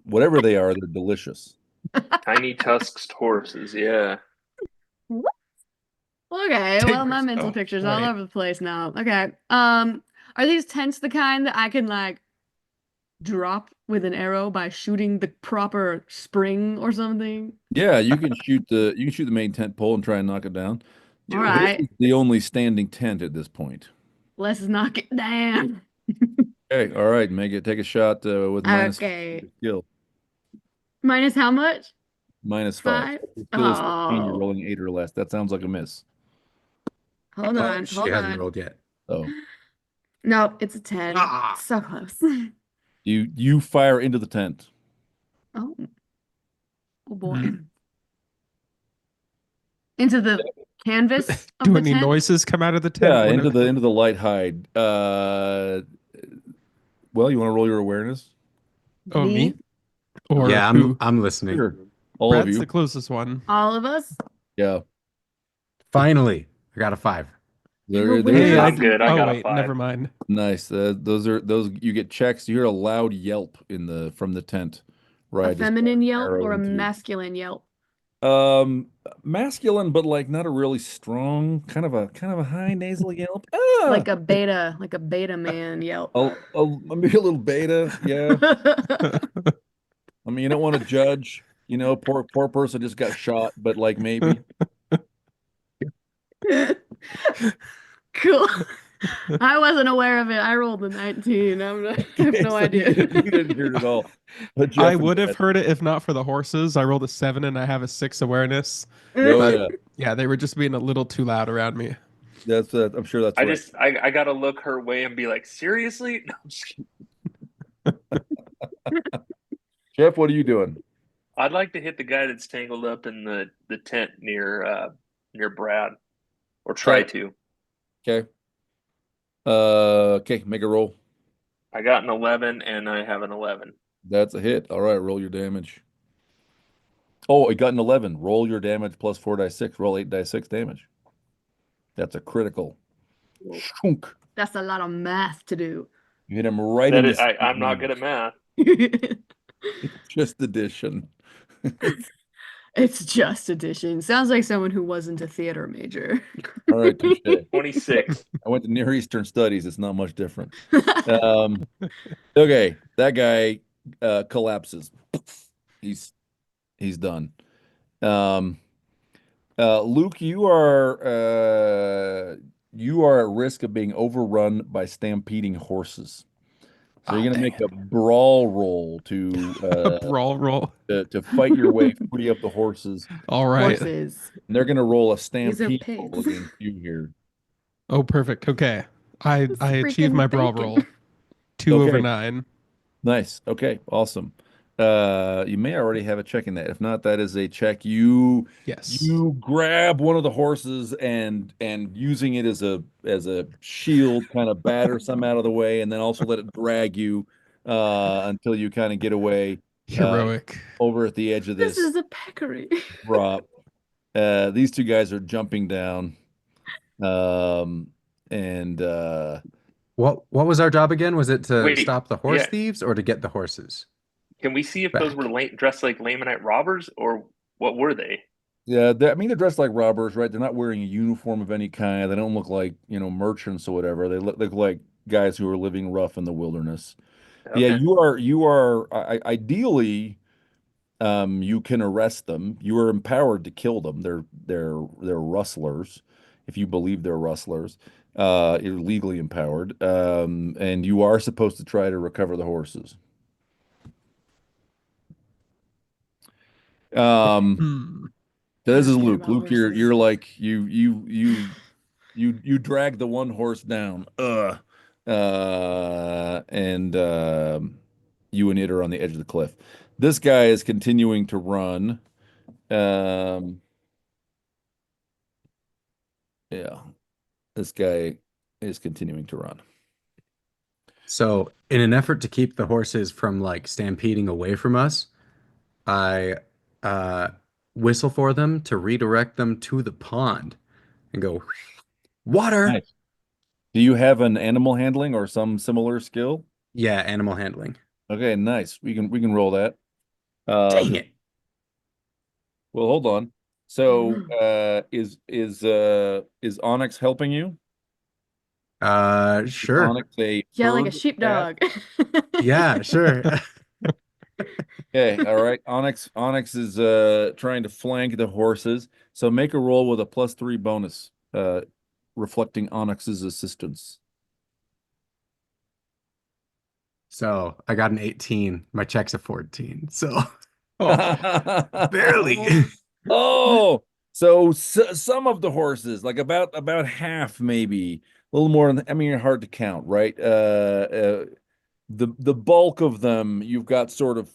whatever they are, they're delicious. Tiny tusked horses, yeah. Okay, well, my Tigers. mental Oh, picture's all right. over the place now. Okay. Are these tents the kind that I can like drop with an arrow by shooting the proper spring or something? Yeah, you can shoot the main tent pole and try and knock it down. All This right. is the only standing tent at this point. Let's knock it down. Okay, all right, take a shot with minus Okay. skill. Minus how much? -5. 5? Your skill is 13, you're Oh. rolling 8 or less. That sounds like a miss. Hold Oh, on, she hold hasn't on. rolled yet. So Nope, it's a 10. Ah. So close. you fire into the tent. Oh. Oh boy. Hmm. Into the canvas of Do the any tent? noises come out of the tent? Yeah, when into the light hide. Well, you want to roll your awareness? Oh, me? Or Yeah, who? I'm listening. Sure. All of Brad's you. the closest one. All of us? Yeah. Finally, I got a 5. There Hey, is I'm good. I oh got a wait, 5. never mind. nice. Those you get checks. You hear a loud yelp from the tent. Right. A feminine yelp arrow or a into you. masculine yelp? Masculine, but like not a really strong, kind of a high nasal yelp. Ah! Like a beta man yelp. Maybe a little beta. Yeah. I mean, you don't want to judge. Poor person just got shot, but like maybe. Cool. I wasn't aware of it. I rolled a 19. I have no So idea. You didn't hear it at all. But Jeff I and would have Brad- heard it if not for the horses. I rolled a 7 and I have a 6 awareness. Oh But- yeah, Yeah, they were just being a little too loud around me. that's. I'm sure that's right. I gotta look her way and be like, seriously? No, I'm just kidding. Jeff, what are you doing? I'd like to hit the guy that's tangled up in the tent near Brad, or try Okay. to. Okay. Okay, make a roll. I got an 11 and I have an 11. That's a hit. All right, roll your damage. Oh, it got an 11. Roll your damage plus 4d6. Roll 8d6 damage. That's a critical. Shunk. That's a lot of math to do. You hit him right in the I'm not good at math. just addition. It's just addition. Sounds like someone who wasn't a theater major. All right, touche. 26. I went to Near Eastern Studies. It's not much different. Okay, that guy collapses. He's done. Luke, you are at risk of being overrun by stampeding horses. So you're gonna make a brawl roll A brawl roll. to fight your way free of the horses. All right. Horses. And they're gonna roll a These are stampede roll pigs. against you here. Oh, perfect. Okay. I It's achieved freaking my brawl bacon. roll. 2 over Okay. 9. Nice. Okay, awesome. You may already have a check in that. If not, that is a check. You Yes. grab one of the horses and using it as a shield, kind of batter some out of the way, and then also let it drag you until you kind of get away Heroic. over at the edge of This this is a peccary. drop. These two guys are jumping down. And What was our job again? Was it to Wait, stop the horse yeah. thieves or to get the horses? Can we see if those Back. were dressed like Lamanite robbers, or what were they? yeah, I mean they're dressed like robbers, right? They're not wearing a uniform of any kind. They don't look like, merchants or whatever. They look like guys who are living rough in the wilderness. Yeah, Okay. ideally you can arrest them. You are empowered to kill them. They're rustlers, if you believe they're rustlers. You're legally empowered. And you are supposed to try to recover the horses. Hmm. So I this don't is care Luke. about Luke, you're horses. you're like you drag the one horse down. And you and it are on the edge of the cliff. This guy is continuing to run. Um, yeah, this guy is continuing to run. So, in an effort to keep the horses from like stampeding away from us, I uh, whistle for them to redirect them to the pond and go, water. Nice. Do you have an animal handling or some similar skill? Yeah, animal handling. Okay, nice. We can roll that. Dang it. Well, hold on. Oh So, no. is Onyx helping you? Is Sure. Onyx a Yeah, like a herd cat? sheepdog. Yeah, sure. Okay, all right. Onyx is trying to flank the horses. So make a roll with a +3 bonus, reflecting Onyx's assistance. So, I got an 18. My check's a 14. So, oh, barely. Oh, so some of the horses, like about half, maybe a little more. I mean, hard to count, right? The bulk of them, you've got sort of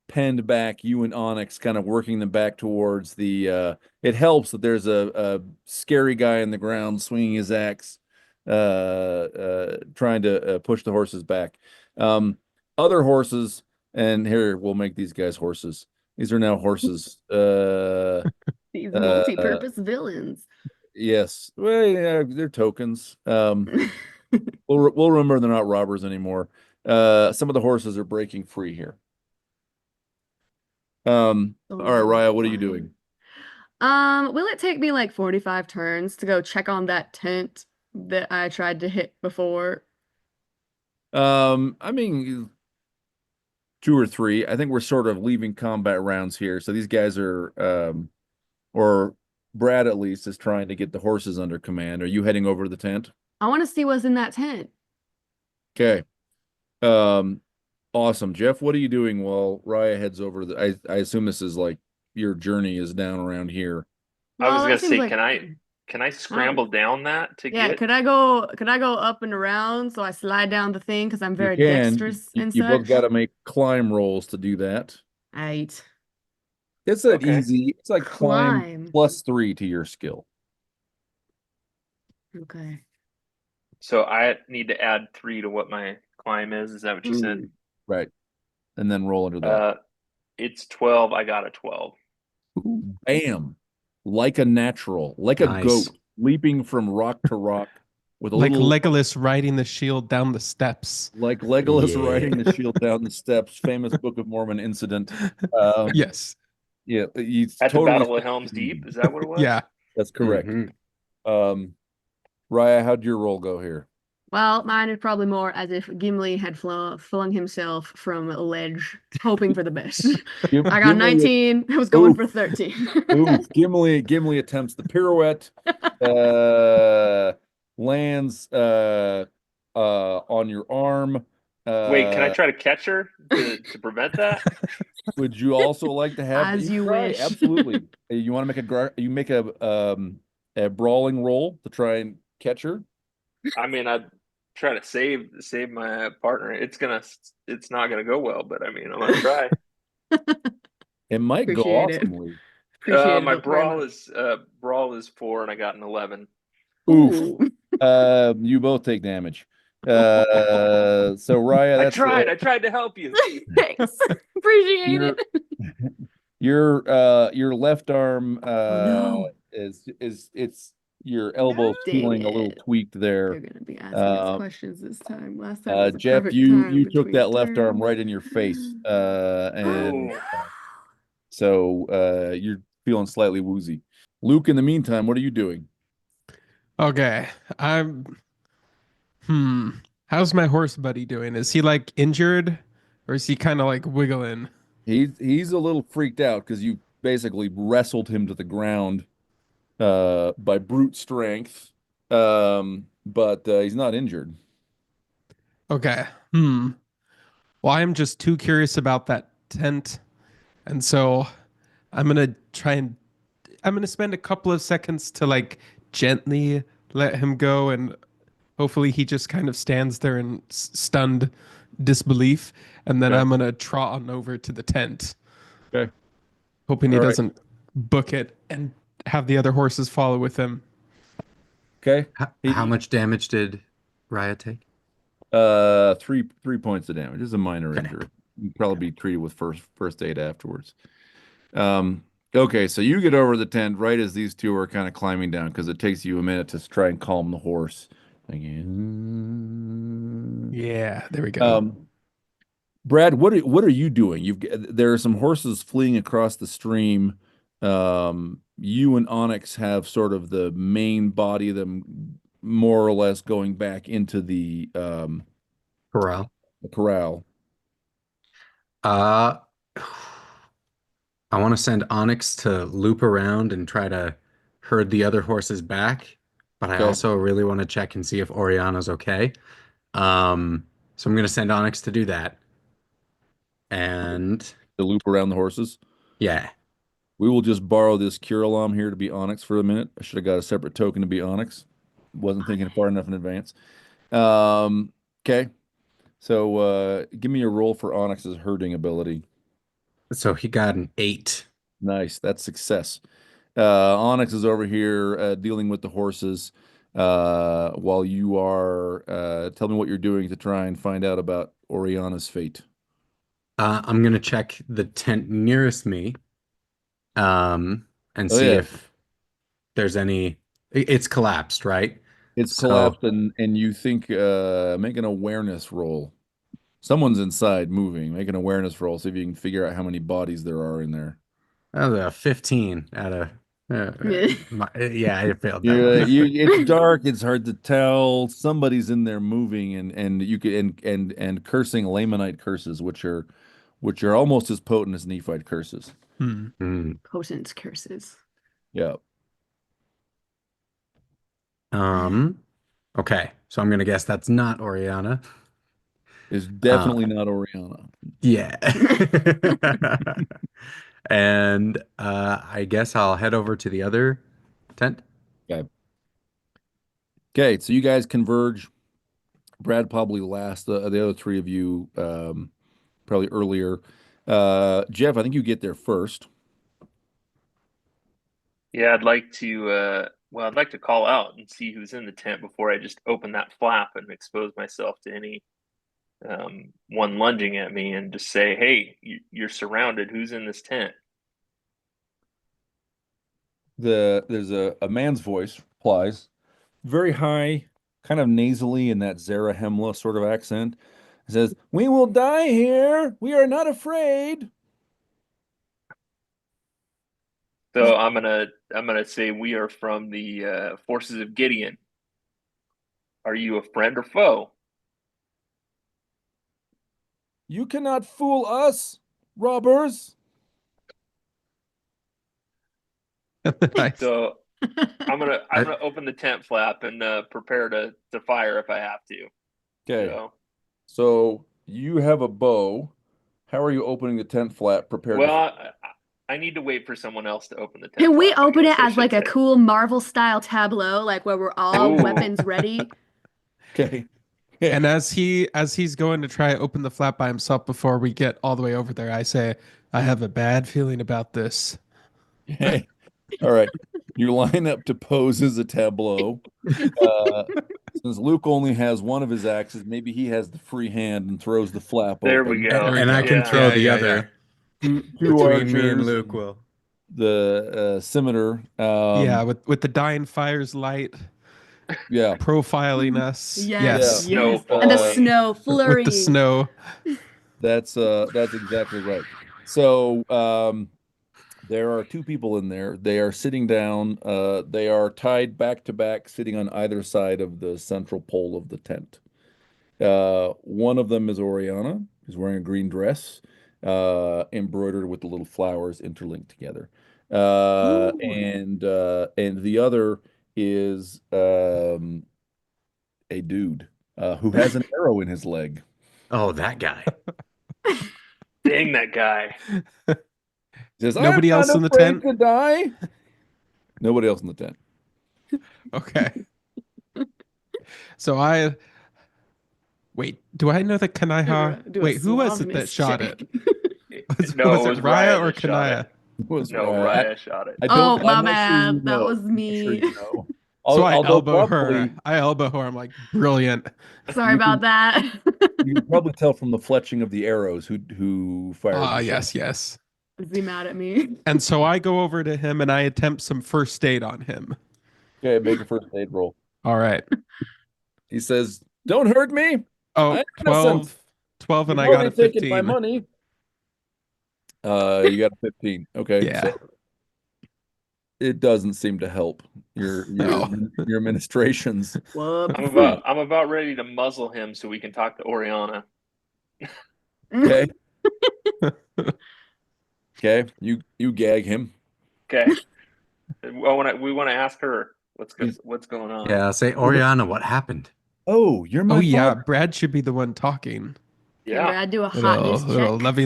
penned back. You and Onyx kind of working them back towards the. It helps that there's a scary guy in the ground swinging his axe, trying to push the horses back. Other horses, and here we'll make these guys horses. These are now horses. These Uh, multi-purpose villains. yes. Well, yeah, they're tokens. We'll remember they're not robbers anymore. Some of the horses are breaking free here. All right, Raya, what are you doing? Will it take me like 45 turns to go check on that tent that I tried to hit before? I mean, 2 or 3. I think we're sort of leaving combat rounds here. So these guys are, or Brad at least is trying to get the horses under command. Are you heading over to the tent? I want to see what's in that tent. Okay. Awesome. Jeff, what are you doing while Raya heads over I assume this is like your journey is down around here. I was Well, gonna it seems say, like can I scramble down that to yeah, get? could I go up and around so I slide down the thing because I'm You very can. dexterous and You both such? got to make climb rolls to do that. Eight. It's not Okay. easy. It's like climb +3 to your skill. Okay. So I need to add 3 to what my climb is. Is that what you said? Right. And then roll under that. It's 12. I got a 12. Bam. Like a natural, like a Nice. goat leaping from rock to rock with a Like little Legolas riding the shield down the steps. like Legolas Yeah. riding the shield down the steps, famous Book of Mormon incident. Yes. Yeah, he's At the totally Battle of Helm's Deep, is that what it was? Yeah. That's correct. Mhm. Raya, how'd your roll go here? Well, mine is probably more as if Gimli had flung himself from a ledge, hoping for the best. I got 19. I was going for 13. Oof, Gimli attempts the pirouette, lands on your arm. Wait, can I try to catch her to prevent that? Would you also like to have As you try? wish. Absolutely. You want to make a brawling roll to try and catch her? I mean, I'd try to save my partner. It's not gonna go well, but I mean, I'm gonna try. It might go Appreciate it. awesomely. Appreciate My it very brawl much. is brawl is 4, and I got an 11. Oof. Ooh. You both take damage. So Raya, I that's tried to help you. Thanks. Appreciate your it. your left arm Oh no. is it's your elbow's Dang feeling a little it. tweaked there. They're gonna be asking us Um, questions this time. Last time was the Jeff, perfect you time took between that left arm turns. right in your face, Oh and no. so you're feeling slightly woozy. Luke, in the meantime, what are you doing? Okay. How's my horse buddy doing? Is he like injured or is he kind of like wiggling? He's a little freaked out because you basically wrestled him to the ground by brute strength. But he's not injured. Okay. Well, I'm just too curious about that tent. And so I'm going to I'm going to spend a couple of seconds to like gently let him go. And hopefully he just kind of stands there in stunned disbelief. And then Okay. I'm going to trot on over to the tent, Okay. hoping he All right. doesn't book it and have the other horses follow with him. Okay. How much damage did Raya take? 3 points of damage. It's a minor Okay. injury. You'd probably be treated with first aid afterwards. Okay, so you get over the tent right as these two are kind of climbing down because it takes you a minute to try and calm the horse. Yeah, there we go. Brad, what are you doing? There are some horses fleeing across the stream. You and Onyx have sort of the main body of them more or less going back into the Corral. corral. I want to send Onyx to loop around and try to herd the other horses back, but I Okay. also really want to check and see if Oriana's okay. So I'm going to send Onyx to do that. And To loop around the horses. yeah. We will just borrow this cure alarm here to be Onyx for a minute. I should have got a separate token to be Onyx. Wasn't thinking far enough in advance. Okay. So give me a roll for Onyx's herding ability. So he got an 8. Nice. That's success. Onyx is over here dealing with the horses while you are tell me what you're doing to try and find out about Oriana's fate. I'm going to check the tent nearest me and Oh, see yeah. if there's any. It's collapsed, right? It's So- collapsed and you think make an awareness roll. Someone's inside moving. Make an awareness roll. See if you can figure out how many bodies there are in there. That was a 15 out of. Yeah, I failed that Yeah, one. it's dark. It's hard to tell. Somebody's in there moving, and you can and cursing Lamanite curses, which are almost as potent as Nephite curses. Potent curses. Yeah. Okay, so I'm gonna guess that's not Oriana. It's definitely not Oriana. Yeah. And I guess I'll head over to the other tent. Okay. Okay, so you guys converge. Brad probably last. The other three of you probably earlier. Jeff, I think you get there first. Yeah, I'd like to I'd like to call out and see who's in the tent before I just open that flap and expose myself to any one lunging at me, and just say, "Hey, you're surrounded. Who's in this tent?" There's a man's voice replies, very high, kind of nasally in that Zarahemla sort of accent. It says, "We will die here. We are not afraid." So I'm gonna say we are from the forces of Gideon. Are you a friend or foe? You cannot fool us, robbers. Nice. So I'm gonna open the tent flap and prepare to fire if I have to. Okay. So you have a bow. How are you opening the tent flap prepared to Well, I need to wait for someone else to open the tent. Can we flap, I open guess it I as like should a say. cool Marvel style tableau, like where we're all Ooh. weapons ready? Okay. And as he's going to try to open the flap by himself before we get all the way over there, I say, I have a bad feeling about this. Okay. All right. You line up to pose as a tableau. Since Luke only has one of his axes, maybe he has the free hand and throws the flap There open. we go. And I can Yeah. throw Yeah, the yeah, other Two between me and archers, Luke. Will. the scimitar. Yeah, with the dying fire's light Yeah. profiling us. Yes, Yeah. yes. Snow And the falling. snow flurry. With the snow. That's exactly right. So there are two people in there. They are sitting down. They are tied back to back, sitting on either side of the central pole of the tent. One of them is Oriana. He's wearing a green dress, embroidered with the little flowers interlinked together. And the other is a dude who has an arrow in his leg. Oh, that guy. Dang that guy. He says, Nobody "I'm else not in the afraid tent?" to die." Nobody else in the tent. Okay. So wait, do I know that Kanaiha? Do a Wait, who was it that suaveness shot check. it? Was No, it Raya or that shot Kanaya? it. It was No, Raya shot it. I Oh, don't. my I'm not sure you bad. That know. was I'm not sure me. you know. So I Although elbow probably her. I'm like, brilliant. Sorry You about that. you can probably tell from the fletching of the arrows who fired Ah, the yes, shot. yes. Is he mad at me? And so I go over to him and I attempt some first aid on him. Okay, make a first aid roll. All right. He says, "Don't hurt me. Oh, I'm 12, innocent. and You've I got a already taken my 15. money." You got a 15. Okay, Yeah. so it doesn't seem to help your No. your administrations. Whoops. I'm about ready to muzzle him so we can talk to Oriana. Okay. Okay, you gag him. Okay. We want to ask her what's going on. Yeah, say, Oriana, what happened? Oh, you're my Oh yeah, father. Brad should be the one talking. Can Yeah. Brad do a hotness check? Little lovey.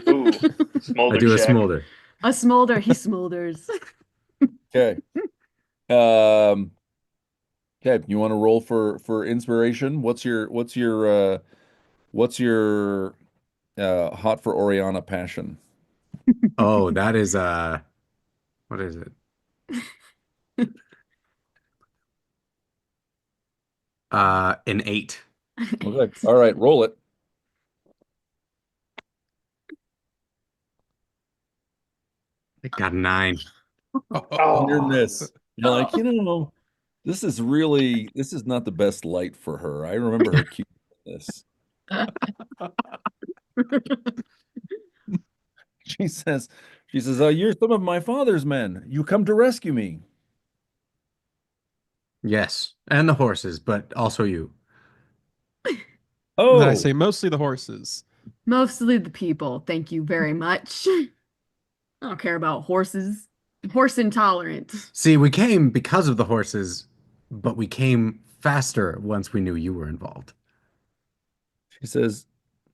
Ooh, I smolder do a check. smolder. A smolder. He smolders. Okay. Okay, you want to roll for inspiration? What's your hot for Oriana passion? Oh, that is what is it? An 8. Okay. All right, roll it. I got a 9. Oh. Near miss. You're like, this is not the best light for her. I remember her cute this. She says, "You're some of my father's men. You come to rescue me." Yes, and the horses, but also you. And I Oh, say mostly the horses. Mostly the people. Thank you very much. I don't care about horses. Horse intolerant. See, we came because of the horses, but we came faster once we knew you were involved. she says,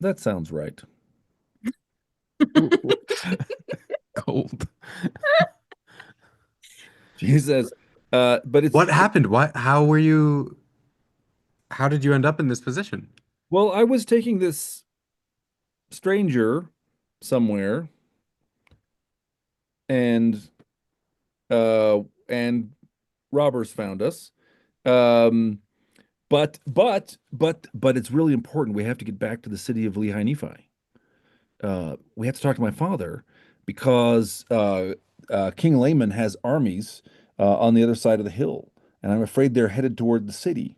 "That sounds right." Cold. She says, "But it's What happened? How did you end up in this position? Well, I was taking this stranger somewhere, and robbers found us. But it's really important. We have to get back to the city of Lehi Nephi. We have to talk to my father because King Laman has armies on the other side of the hill, and I'm afraid they're headed toward the city.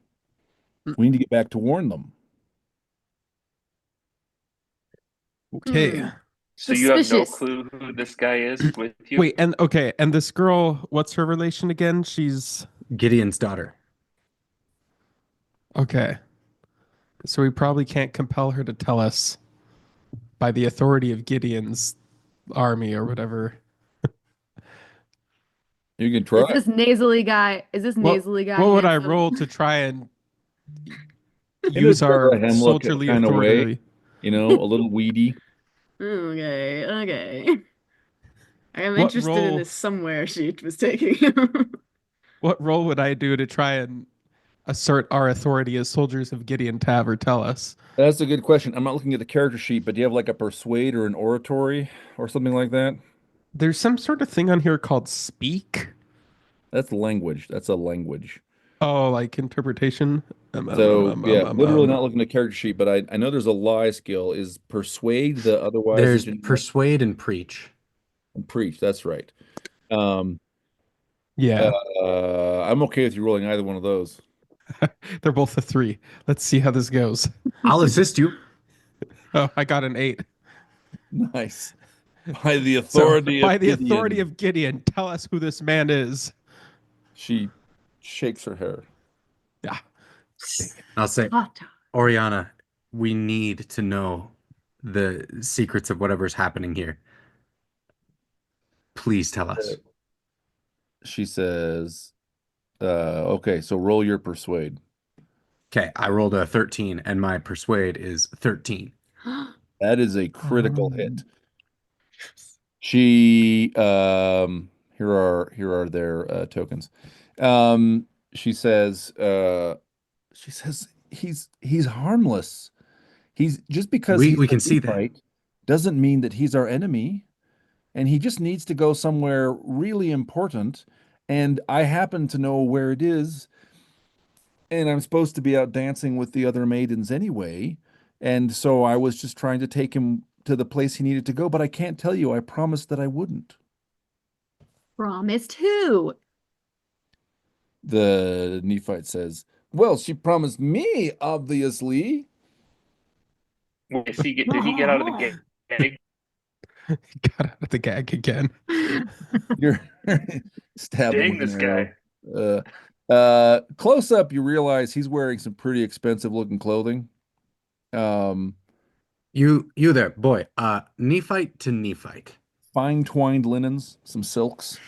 We need to get back to warn them." Okay. So you have no Suspicious. clue who this guy is with you? Wait, and this girl, what's her relation again? She's Gideon's daughter. okay. So we probably can't compel her to tell us by the authority of Gideon's army or whatever. You can try. Is this nasally guy? What would I handsome? roll to try and In use a our Bethlehem look soldierly kind of authority? way, a little weedy. Okay. I am What interested in role- this somewhere she was taking him. What role would I do to try and assert our authority as soldiers of Gideon to have her tell us? That's a good question. I'm not looking at the character sheet, but do you have like a persuade or an oratory or something like that? There's some sort of thing on here called speak. That's language. That's a language. Oh, like interpretation. So yeah, literally not looking at character sheet, but I know there's a lie skill. Is persuade the otherwise There's generic persuade and preach. and preach? That's right. Um, Yeah, I'm okay with you rolling either one of those. they're both a 3. Let's see how this goes. I'll assist you. Oh, I got an 8. Nice. By the So, authority by of the Gideon, authority of Gideon, tell us who this man is. she shakes her hair. Yeah. I'll say, Hot. Oriana, we need to know the secrets of whatever's happening here. Please tell us. She says, okay, so roll your persuade. Okay, I rolled a 13 and my persuade is 13. That is a critical hit. She here are their tokens. She says he's harmless. He's just because We he's can see that. right doesn't mean that he's our enemy. And he just needs to go somewhere really important. And I happen to know where it is. And I'm supposed to be out dancing with the other maidens anyway. And so I was just trying to take him to the place he needed to go. But I can't tell you, I promised that I wouldn't. Promised who? The Nephite says, well, she promised me, obviously. Did he get out of the gag? Got out of the gag again. You're stabbing Dang with an this arrow. guy. Close up, you realize he's wearing some pretty expensive looking clothing. You there, boy. Nephite to Nephite. Fine twined linens, some silks.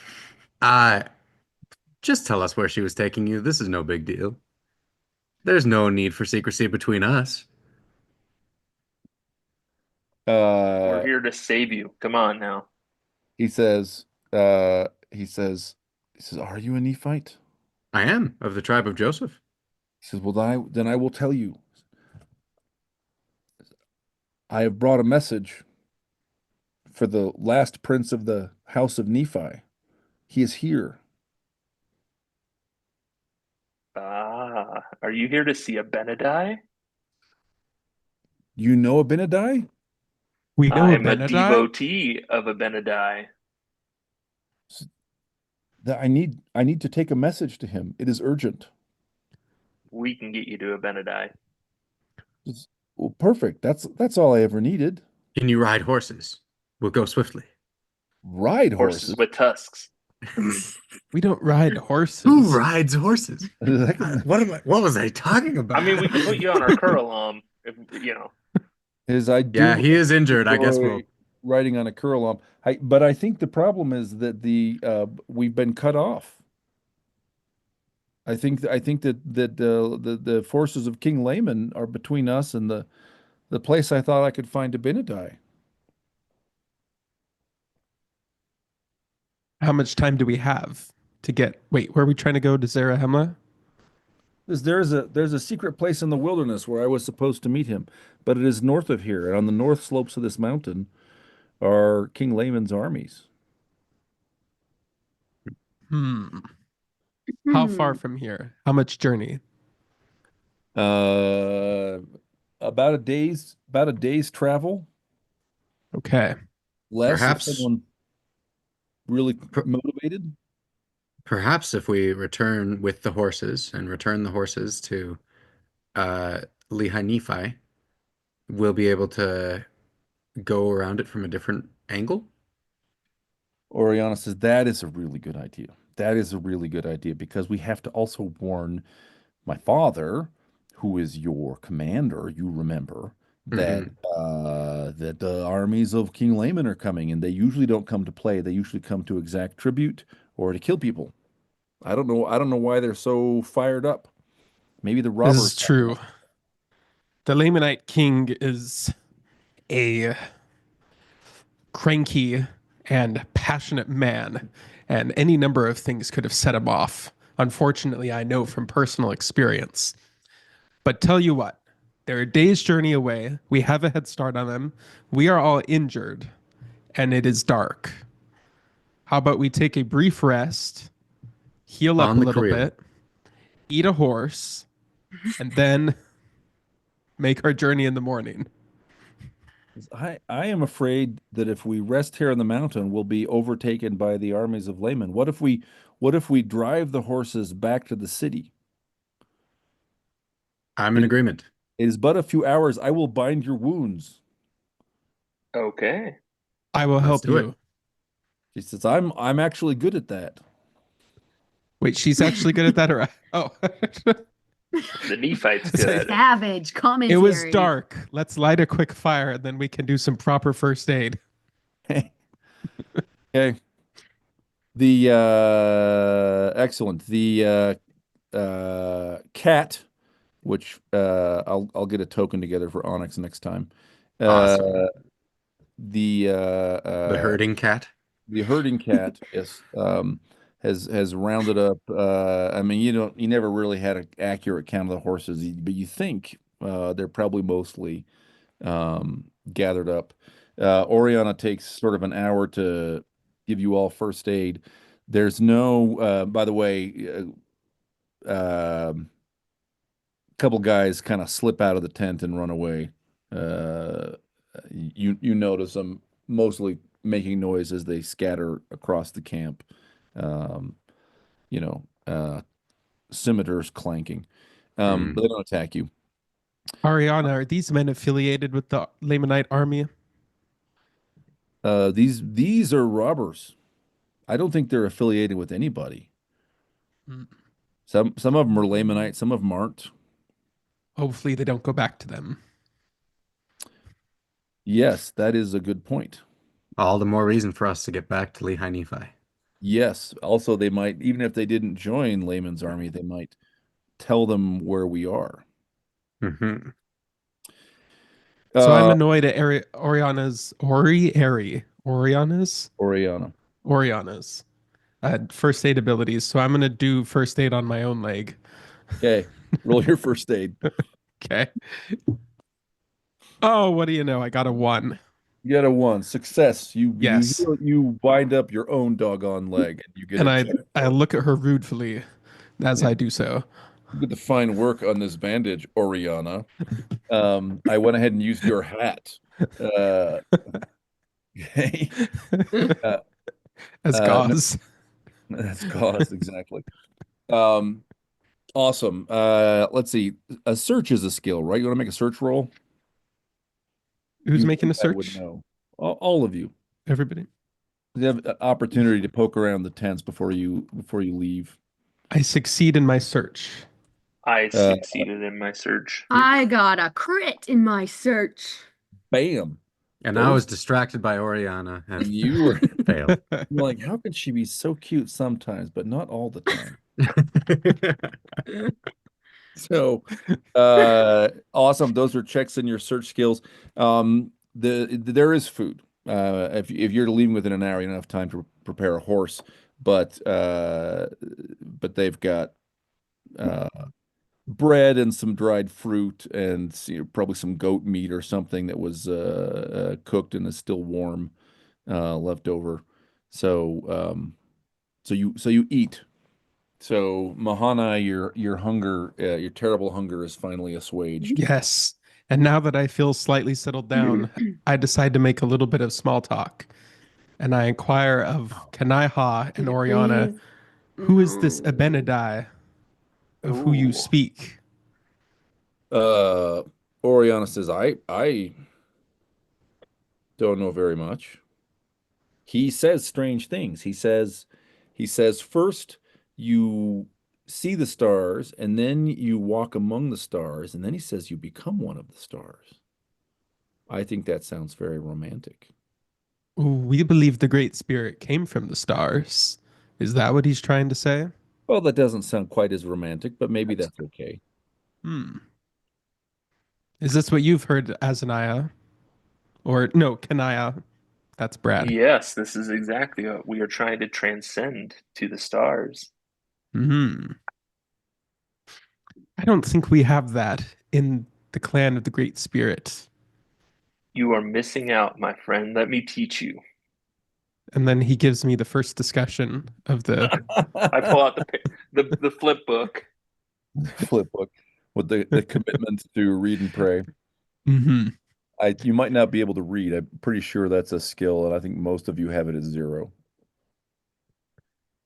Just tell us where she was taking you. This is no big deal. There's no need for secrecy between us. We're here to save you. Come on now. He says, are you a Nephite? I am of the tribe of Joseph. He says, well, then I will tell you. I have brought a message for the last prince of the house of Nephi. He is here. Are you here to see Abinadi? You know Abinadi? We know I'm a Abinadi. devotee of Abinadi. I need to take a message to him. It is urgent. We can get you to Abinadi. Well, perfect. That's all I ever needed. Can you ride horses? We'll go swiftly. Ride Horses horses. with tusks. We don't ride horses. Who rides horses? That- What was I talking about? I mean, we can put you on our curriculum, if you know. I do Yeah, he is injured. I guess enjoy we'll. riding on a curlum. But I think the problem is that we've been cut off. I think that the forces of King Layman are between us and the place I thought I could find Abinadi. How much time do we have to get? Wait, where are we trying to go to Zarahemla? There's a secret place in the wilderness where I was supposed to meet him, but it is north of here, and on the north slopes of this mountain are King Layman's armies. How far from here? How much journey? About a day's travel. Okay. Less if Perhaps- someone really motivated. Perhaps if we return with the horses and return the horses to Lehi Nephi, we'll be able to go around it from a different angle. Oriana says that is a really good idea. That is a really good idea because we have to also warn my father, who is your commander. You remember that that the armies of King Layman are coming, and they usually don't come to play. They usually come to exact tribute or to kill people. I don't know why they're so fired up. Maybe the robbers. This is true. The Lamanite king is a cranky and passionate man, and any number of things could have set him off Unfortunately, I know from personal experience. But tell you what, they're a day's journey away. We have a head start on them. We are all injured, and it is dark. How about we take a brief rest, heal up On a the little creel. bit, eat a horse, and then make our journey in the morning? I am afraid that if we rest here on the mountain, we'll be overtaken by the armies of laymen. What if we drive the horses back to the city? I'm in agreement. It is but a few hours. I will bind your wounds. Okay. I will Let's help do it. you. She says, I'm actually good at that. Wait, she's actually good at that, or oh, The Nephite's good at it. Savage commentary. it was dark. Let's light a quick fire, and then we can do some proper first aid. Okay. The excellent. The cat, which I'll get a token together for Onyx next time. Awesome. The The herding cat. the herding cat, yes, has rounded up. I mean, you never really had an accurate count of the horses, but you think they're probably mostly gathered up. Oriana takes sort of an hour to give you all first aid. There's no, by the way, couple guys kind of slip out of the tent and run away. You notice them mostly making noise as they scatter across the camp. You know, scimitars clanking. But they don't attack you. Ariana, are these men affiliated with the Lamanite army? These are robbers. I don't think they're affiliated with anybody. Mm. Some of them are Lamanite, some of them aren't. Hopefully, they don't go back to them. Yes, that is a good point. All the more reason for us to get back to Lehi Nephi. Yes. Also, they might, even if they didn't join Layman's army, they might tell them where we are. Mm-hmm. So I'm annoyed at Oriana's first aid abilities. So I'm gonna do first aid on my own leg. Okay, roll your first aid. Okay. Oh, what do you know? I got a 1. You got a 1. Success. Yes. You wind up your own doggone leg, and you get. And I look at her ruefully as I do so. You get the fine work on this bandage, Oriana. I went ahead and used your hat. Okay. As gauze. That's cause, exactly. Awesome. Let's see. A search is a skill, right? You want to make a search roll? Who's You making a think I would search? know. All of you. Everybody. You have an opportunity to poke around the tents before you leave. I succeed in my search. I succeeded in my search. I got a crit in my search. Bam. And I was distracted by Oriana and You were failed. like, how could she be so cute sometimes, but not all the time? So, awesome. Those are checks in your search skills. There is food. If you're leaving within an hour, you don't have time to prepare a horse, but they've got bread and some dried fruit and probably some goat meat or something that was cooked and is still warm, left over. So you eat. So Mahana, your hunger, your terrible hunger is finally assuaged. Yes. And now that I feel slightly settled down, I decide to make a little bit of small talk. And I inquire of Kanaiha and Oriana, Please. who is this Abinadi of who you Ooh. speak? Oriana says, I don't know very much. He says strange things. He says first you see the stars, and then you walk among the stars, and then he says you become one of the stars. I think that sounds very romantic. We believe the Great Spirit came from the stars. Is that what he's trying to say? Well, that doesn't sound quite as romantic, but maybe that's okay. Is this what you've heard, Azaniah? Or no, Kanaya. That's Brad. Yes, this is exactly what we are trying to transcend to the stars. Hmm. I don't think we have that in the clan of the Great Spirit. You are missing out, my friend. Let me teach you. And then he gives me the first discussion of the. I pull out the flip book. Flip book with the commitment to read and pray. Hmm. You might not be able to read. I'm pretty sure that's a skill, and I think most of you have it at 0.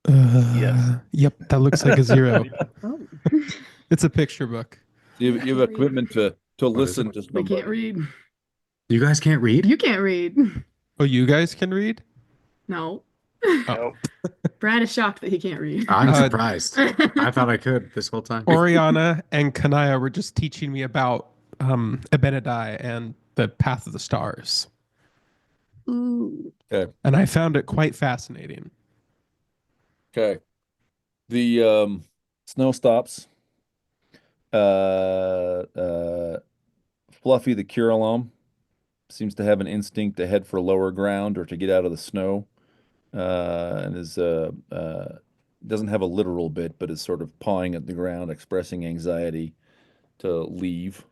Yes. Yep, that looks like a 0. Oh. It's a picture book. You have a commitment to What is listen it? to They somebody. can't read. You guys can't read? You can't read. Oh, you guys can read? No. Oh. Nope. Brad is shocked that he can't read. I'm surprised. I thought I could this whole time. Oriana and Kanaya were just teaching me about Abinadi and the Path of the Stars. Ooh. Okay. And I found it quite fascinating. Okay. The snow stops. Fluffy the Curulum seems to have an instinct to head for lower ground or to get out of the snow. And doesn't have a literal bit, but is sort of pawing at the ground, expressing anxiety to leave.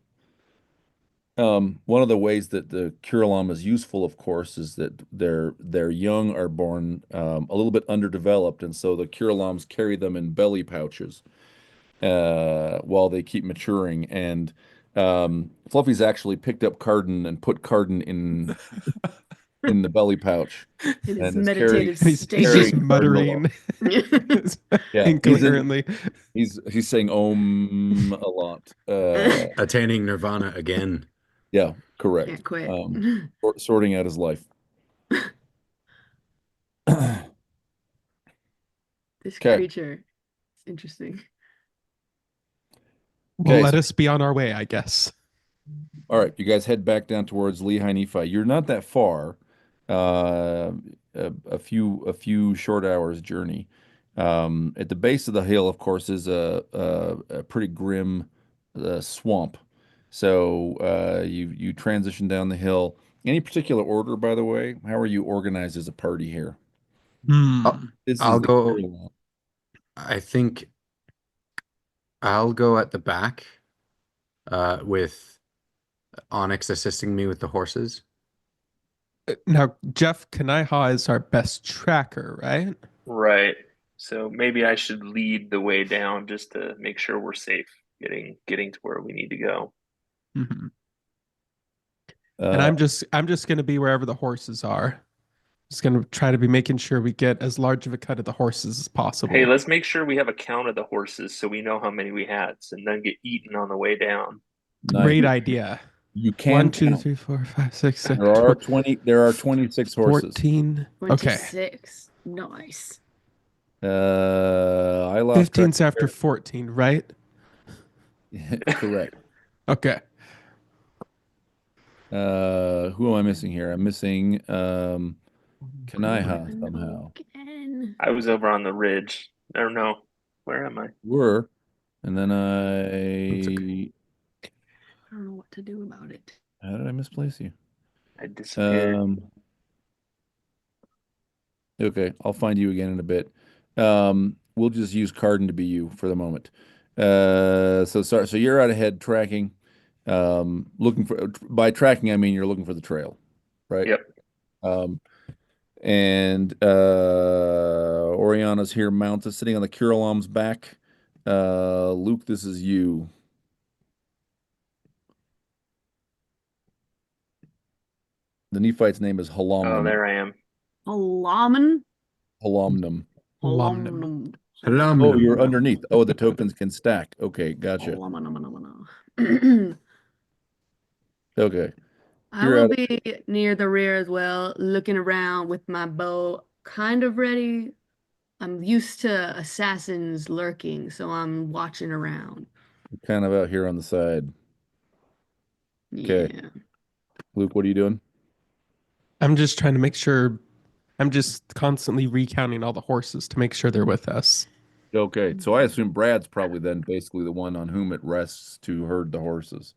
One of the ways that the Curulum is useful, of course, is that their young are born a little bit underdeveloped, and so the Curulums carry them in belly pouches while they keep maturing. And Fluffy's actually picked up Carden and put Carden in the belly pouch. In his And it's meditative He's state. just carrying muttering Yeah, incoherently. he's saying Om a lot. Attaining nirvana again. Yeah, correct. Can't quit. Sorting out his life. This Okay. creature is interesting. Well, Okay, let so- us be on our way, I guess. All right, you guys head back down towards Lehi Nephi. You're not that far, a few short hours journey. At the base of the hill, of course, is a pretty grim swamp. So you transition down the hill. Any particular order, by the way? How are you organized as a party here? Oh, This is I'll the go. Carolina. I think I'll go at the back with Onyx assisting me with the horses. Now, Jeff Kanaiha is our best tracker, right? Right. So maybe I should lead the way down just to make sure we're safe getting to where we need to go. Mm-hmm. And I'm just going to be wherever the horses are. Just going to try to be making sure we get as large of a cut of the horses as possible. Hey, let's make sure we have a count of the horses so we know how many we had, and then get eaten on the way down. Nice. Great idea. You can 1, 2, count. 3, 4, 5, 6, 7, There are 20, 26 horses. 14. Okay. 26. Nice. I lost 15's track. after 14, right? Correct. Okay. Who am I missing here? I'm missing Kanaiha somehow. Again. I was over on the ridge. Or no, where am I? And then I don't know what to do about it. how did I misplace you? I disappeared. Okay, I'll find you again in a bit. We'll just use Carden to be you for the moment. So you're out ahead tracking, looking for, by tracking I mean you're looking for the trail, right? Yep. And Oriana's here mounted, sitting on the Curulum's back. Luke, this is you. The Nephite's name is Oh, Halomnum. there I am. Alaman? Halomnum. Alumnum. Oh, you're underneath. Oh, the tokens can stack. Okay, gotcha. Okay. I You're will at be near the rear as well, looking around with my bow kind of ready. I'm used to assassins lurking, so I'm watching around. kind of out here on the side. Okay. Yeah. Luke, what are you doing? I'm just trying to make sure. I'm just constantly recounting all the horses to make sure they're with us. Okay, so I assume Brad's probably then basically the one on whom it rests to herd the horses.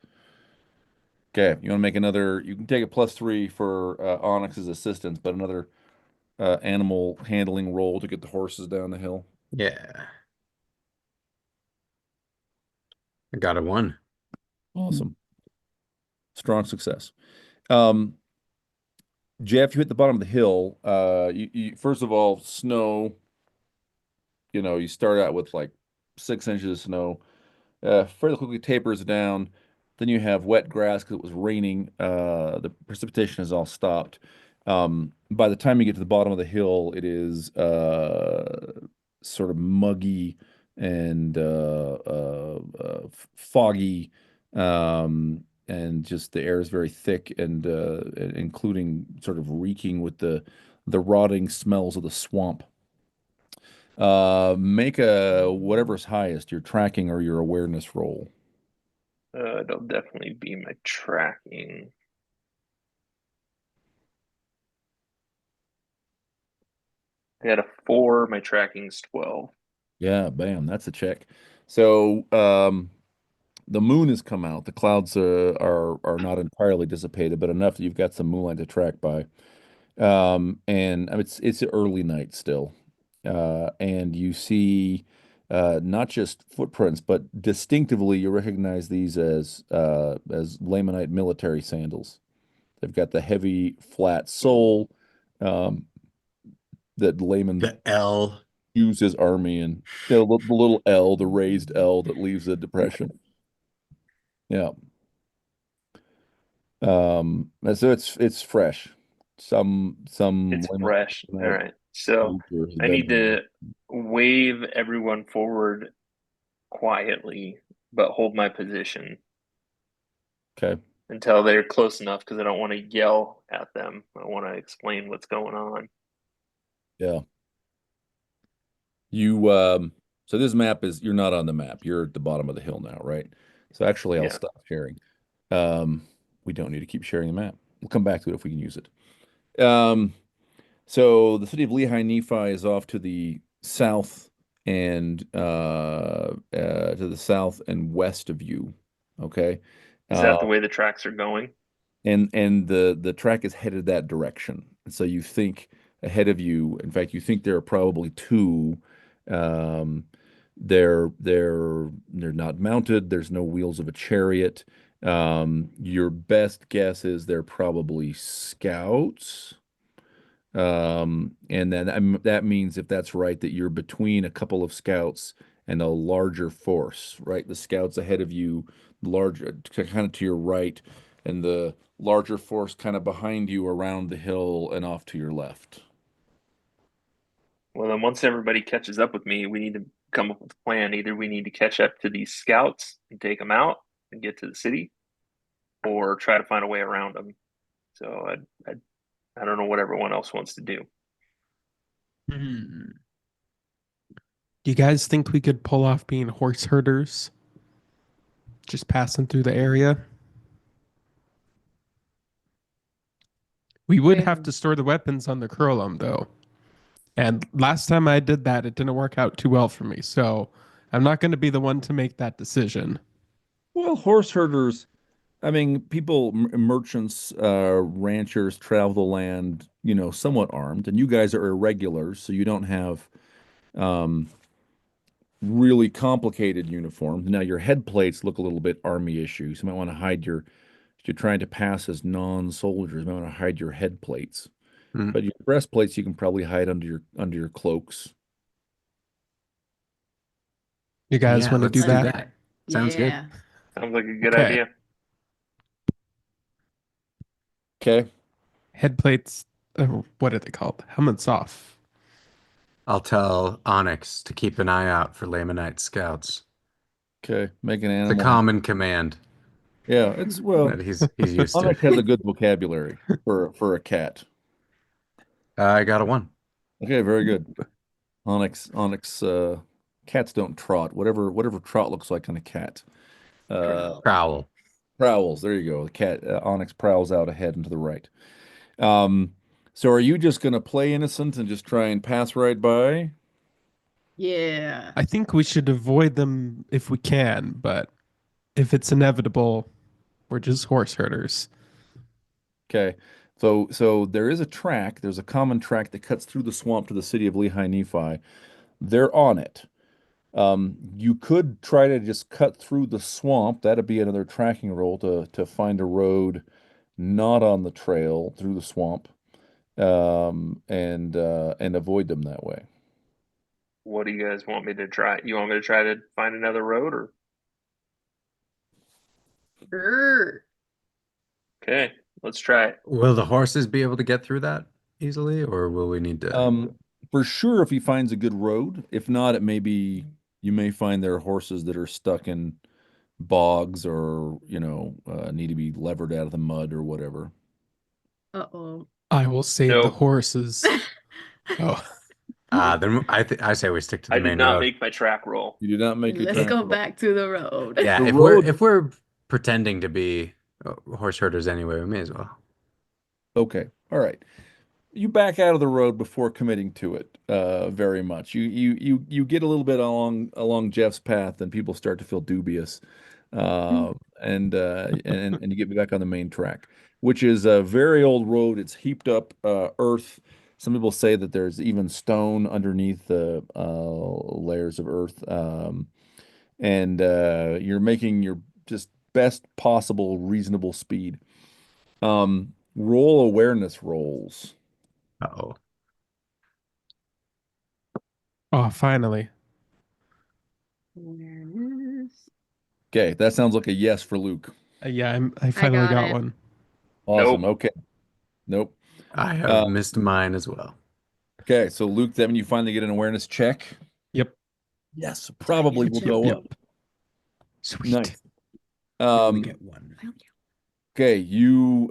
Okay, you want to make another, you can take a +3 for Onyx's assistance, but another animal handling roll to get the horses down the hill. Yeah. I got a 1. Awesome. Strong success. Jeff, you hit the bottom of the hill. You first of all, snow, you start out with like 6 inches of snow. Fairly quickly tapers down. Then you have wet grass because it was raining. The precipitation has all stopped. By the time you get to the bottom of the hill, it is sort of muggy and foggy, and just the air is very thick and including sort of reeking with the rotting smells of the swamp. Make a whatever's highest, your tracking or your awareness roll. It'll definitely be my tracking. I got a 4. My tracking's 12. Yeah, bam, that's a check. So, the moon has come out. The clouds are not entirely dissipated, but enough that you've got some moonlight to track by. And it's an early night still. And you see not just footprints, but distinctively you recognize these as Lamanite military sandals. They've got the heavy, flat sole that Laman The L. used his army and the little L, the raised L that leaves a depression. Yeah. So it's fresh. Some It's Lamanite fresh. All right. So soldier has I need been- to wave everyone forward quietly, but hold my position Okay. until they're close enough because I don't want to yell at them. I want to explain what's going on. Yeah. So this map you're not on the map. You're at the bottom of the hill now, right? So actually I'll Yeah. stop sharing. We don't need to keep sharing the map. We'll come back to it if we can use it. So the city of Lehi Nephi is off to the south and west of you. Okay. Is that the way the tracks are going? And the track is headed that direction. And so you think ahead of you, in fact, you think there are probably two. They're not mounted. There's no wheels of a chariot. Your best guess is they're probably scouts. And then that means if that's right, that you're between a couple of scouts and a larger force, right? The scouts ahead of you, larger, kind of to your right, and the larger force kind of behind you around the hill and off to your left. Well, then once everybody catches up with me, we need to come up with a plan. Either we need to catch up to these scouts and take them out and get to the city, or try to find a way around them. So I don't know what everyone else wants to do. Do you guys think we could pull off being horse herders? Just passing through the area? We would have to store the weapons on the Curlum, though. And last time I did that, it didn't work out too well for me. So I'm not going to be the one to make that decision. Well, horse herders, I mean, people, merchants, ranchers travel the land, somewhat armed, and you guys are irregulars, so you don't have really complicated uniforms. Now, your head plates look a little bit army issues. You might want to hide if you're trying to pass as non-soldiers, you might want to hide your head plates. Mhm. But your breastplates you can probably hide under your cloaks. You guys Yeah, want to let's do that? Sounds good. Yeah. Sounds like a good Okay. idea. Okay. Head plates, what are they called? Helmets off. I'll tell Onyx to keep an eye out for Lamanite scouts. Okay. Make an The animal. common command Yeah, it's well. that he's used to. Onyx has a good vocabulary for a cat. I got a 1. Okay, very good. Onyx. Cats don't trot. Whatever trot looks like on a cat. Prowl. Prowls. There you go. The cat Onyx prowls out ahead and to the right. So are you just gonna play innocent and just try and pass right by? Yeah. I think we should avoid them if we can, but if it's inevitable, we're just horse herders. Okay. So there is a track. There's a common track that cuts through the swamp to the city of Lehi Nephi. They're on it. You could try to just cut through the swamp. That'd be another tracking roll to find a road not on the trail through the swamp, and avoid them that way. What do you guys want me to try? You want me to try to find another road, or Grr. okay, let's try it. Will the horses be able to get through that easily, or will we need to? For sure, if he finds a good road. If not, you may find there are horses that are stuck in bogs or, need to be levered out of the mud or whatever. Uh-oh. I will save the Nope. horses. Oh, Then I say we stick to the I did main not road. make my track roll. You did not make your Let's track go roll. back to the road. Yeah, The if road- we're pretending to be horse herders anyway, we may as well. Okay. All right. You back out of the road before committing to it very much. You get a little bit along Jeff's path, and people start to feel dubious, and you get back on the main track, which is a very old road. It's heaped up earth. Some people say that there's even stone underneath the layers of earth, and you're making your just best possible reasonable speed. Roll awareness rolls. Uh-oh. oh, finally. Awareness. Okay, that sounds like a yes for Luke. Yeah, I finally got got it. one. Awesome. Nope. Okay. Nope. I have missed mine as well. Okay, so Luke, then you finally get an awareness check. Yep. Yes, probably will go Yep. up. Sweet. Nice. We only get one. Okay, you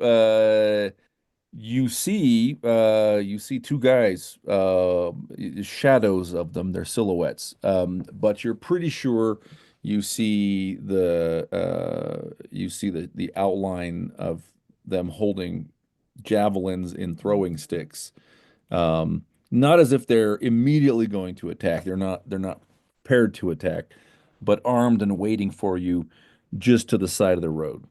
see two guys, shadows of them, they're silhouettes. But you're pretty sure you see the outline of them holding javelins in throwing sticks. Not as if they're immediately going to attack. They're not prepared to attack, but armed and waiting for you just to the side of the road.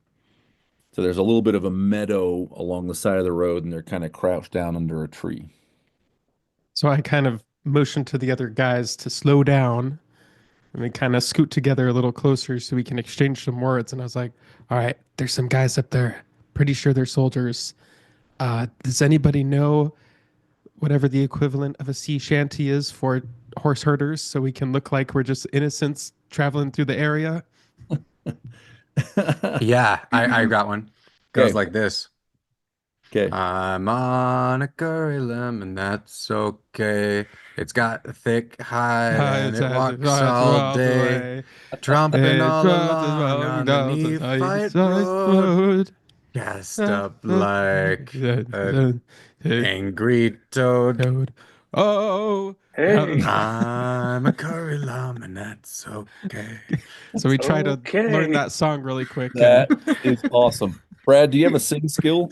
So there's a little bit of a meadow along the side of the road, and they're kind of crouched down under a tree. So I kind of motioned to the other guys to slow down, and we kind of scoot together a little closer so we can exchange some words. And I was like, all right, there's some guys up there. Pretty sure they're soldiers. Does anybody know whatever the equivalent of a sea shanty is for horse herders, so we can look like we're just innocents traveling through the area? Yeah, I got one. Goes Okay. like this. Okay. I'm on a curry lemon, that's okay. It's got a thick hide and it walks all day, tromping all along underneath fight road, gassed up like an angry toad. Oh, Hey. I'm a curry lemon, that's okay. So we try to Okay. learn that song really quick. That is awesome. Brad, do you have a sing skill?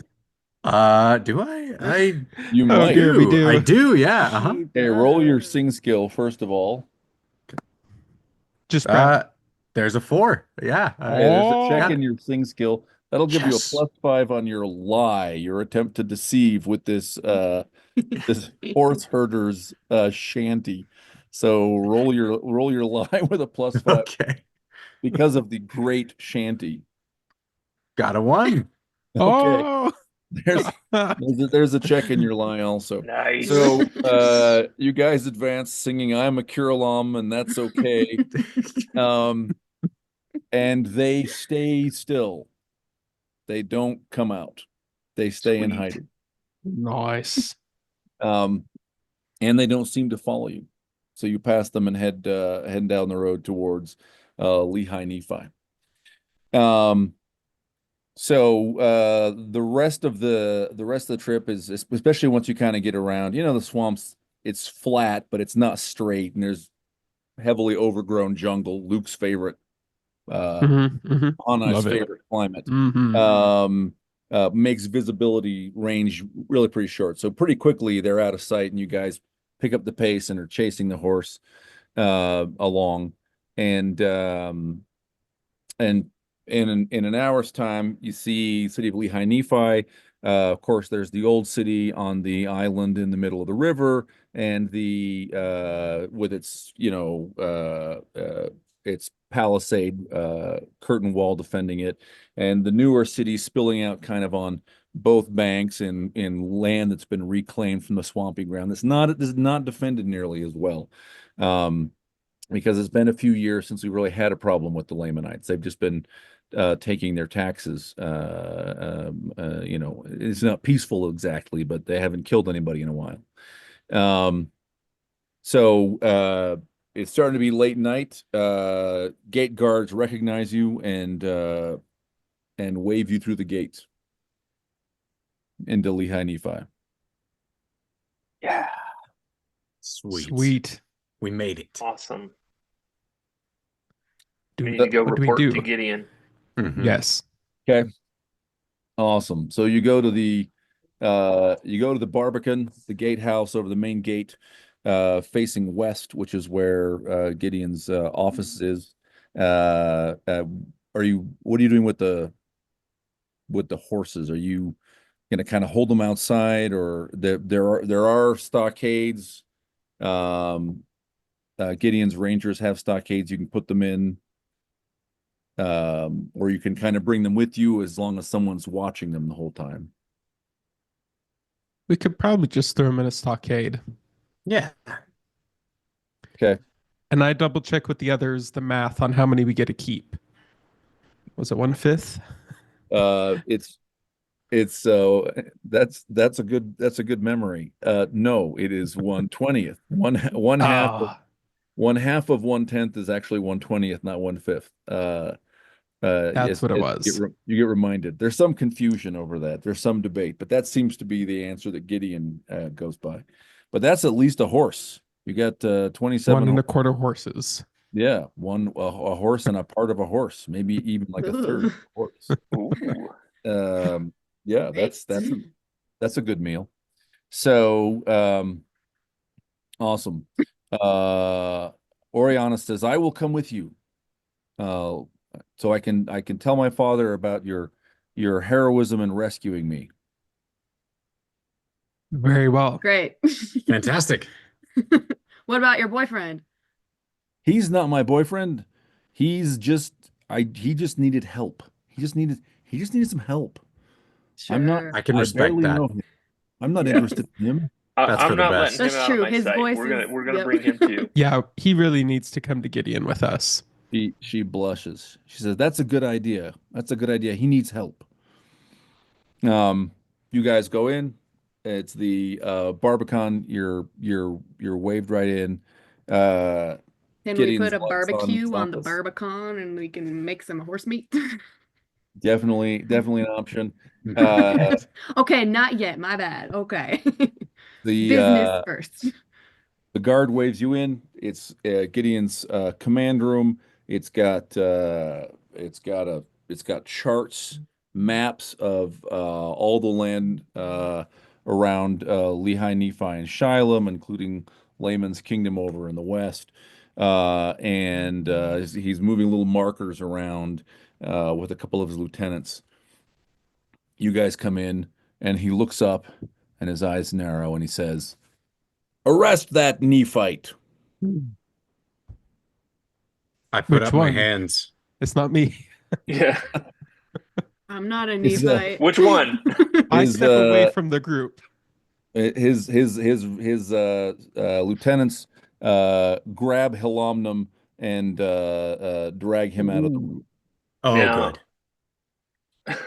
Do I? You Oh, might. dear, we do. I do, yeah. Uh-huh. Okay, roll your sing skill first of all. Just Brad. There's a 4. Yeah. Okay, there's a check got in it. your sing skill. That'll give you a Yes. +5 on your lie, your attempt to deceive with this horse herder's shanty. So roll your lie with a +5 Okay. because of the great shanty. Got a 1. Okay. Oh, There's a check in your lie also. Nice. So you guys advance singing I'm a Curulum and that's okay. And they stay still. They don't come out. They stay in Sweet. hiding. nice. And they don't seem to follow you. So you pass them and head down the road towards Lehi Nephi. So the rest of the trip is, especially once you kind of get around, the swamps, it's flat, but it's not straight, and there's heavily overgrown jungle, Luke's favorite, Hanai's Love it. favorite climate. Mhm. Makes visibility range really pretty short. So pretty quickly they're out of sight, and you guys pick up the pace and are chasing the horse along. And in an hour's time, you see city of Lehi Nephi. Of course, there's the old city on the island in the middle of the river, and the with its its palisade curtain wall defending it, and the newer city spilling out kind of on both banks in land that's been reclaimed from the swampy ground. This is not defended nearly as well. Because it's been a few years since we really had a problem with the Lamanites. They've just been taking their taxes. It's not peaceful exactly, but they haven't killed anybody in a while. So it's starting to be late night. Gate guards recognize you and wave you through the gates into Lehi Nephi. Yeah. Sweet. We made it. Awesome. Do We need to go what do we report do? to Gideon. Mhm. Yes. Okay. Awesome. So you go to the Barbican, the gatehouse over the main gate, facing west, which is where Gideon's office is. What are you doing with the horses? Are you gonna kind of hold them outside, or there are stockades? Gideon's Rangers have stockades. You can put them in. Or you can kind of bring them with you as long as someone's watching them the whole time. We could probably just throw him in a stockade. Yeah. Okay. And I double check with the others the math on how many we get to keep. Was it 1/5? It's that's a good memory. No, it is 1/20th. One half of Ah, 1/10 is actually 1/20th, not 1/5. that's what it was. You get reminded. There's some confusion over that. There's some debate, but that seems to be the answer that Gideon goes by. But that's at least a horse. You got 27 1.25 horses. Yeah, a horse and a part of a horse, maybe even like a third of a horse. Ooh. Yeah, that's a good meal. So awesome. Oriana says, I will come with you. So I can tell my father about your heroism in rescuing me. Very well. Great. Fantastic. What about your boyfriend? He's not my boyfriend. He just needed help. He just needed some help. I'm not Sure. I can I respect barely that. know him. I'm not Yeah. interested in him. That's for I'm the not best. letting him That's out true. of my His sight. voice We're is- gonna yep. bring him too. Yeah, he really needs to come to Gideon with us. She blushes. She says, "That's a good idea. That's a good idea. He needs help." You guys go in. It's the Barbican. You're waved right in. Can we Gideon's put a lights barbecue on the office. Barbican and we can make some horse meat? Definitely an option. Okay, not yet. My bad. Okay. The Business first. the guard waves you in. It's Gideon's command room. It's got charts, maps of all the land around Lehi, Nephi, and Shilom, including Laman's kingdom over in the west. And he's moving little markers around with a couple of his lieutenants. You guys come in, and he looks up, and his eyes narrow, and he says, "Arrest that Nephite." I put Which up my one? hands. It's not me. Yeah. I'm not a Is, Nephite. Which one? I His, step away from the group. his lieutenants grab Hilamnum and drag him out of the room. Oh, Now- good.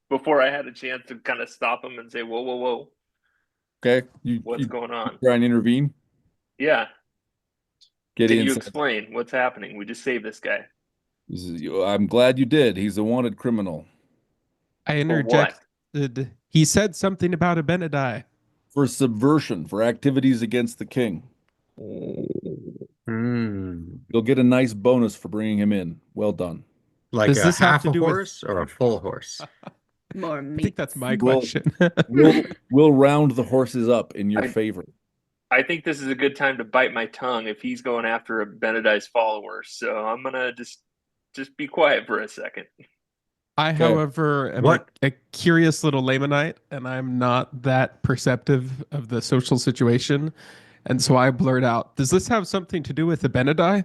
Before I had a chance to kind of stop him and say, "Whoa, whoa, whoa, Okay, what's you going on?" try and intervene. Yeah. Can Gideon you says, explain what's happening? We just saved this guy. "I'm glad you did. He's a wanted criminal I For what? interjected. He said something about Abinadi. for subversion, for activities against the king. You'll get a nice bonus for bringing him in. Well done." Like Does a this have half to a do with- horse or a full horse? More I meat. think that's my Well- question. We'll round the horses up in your favor. I think this is a good time to bite my tongue if he's going after Benedict's followers. So I'm gonna just be quiet for a second. I, Okay. however, am What? a curious little Lamanite, and I'm not that perceptive of the social situation. And so I blurt out, does this have something to do with Abinadi?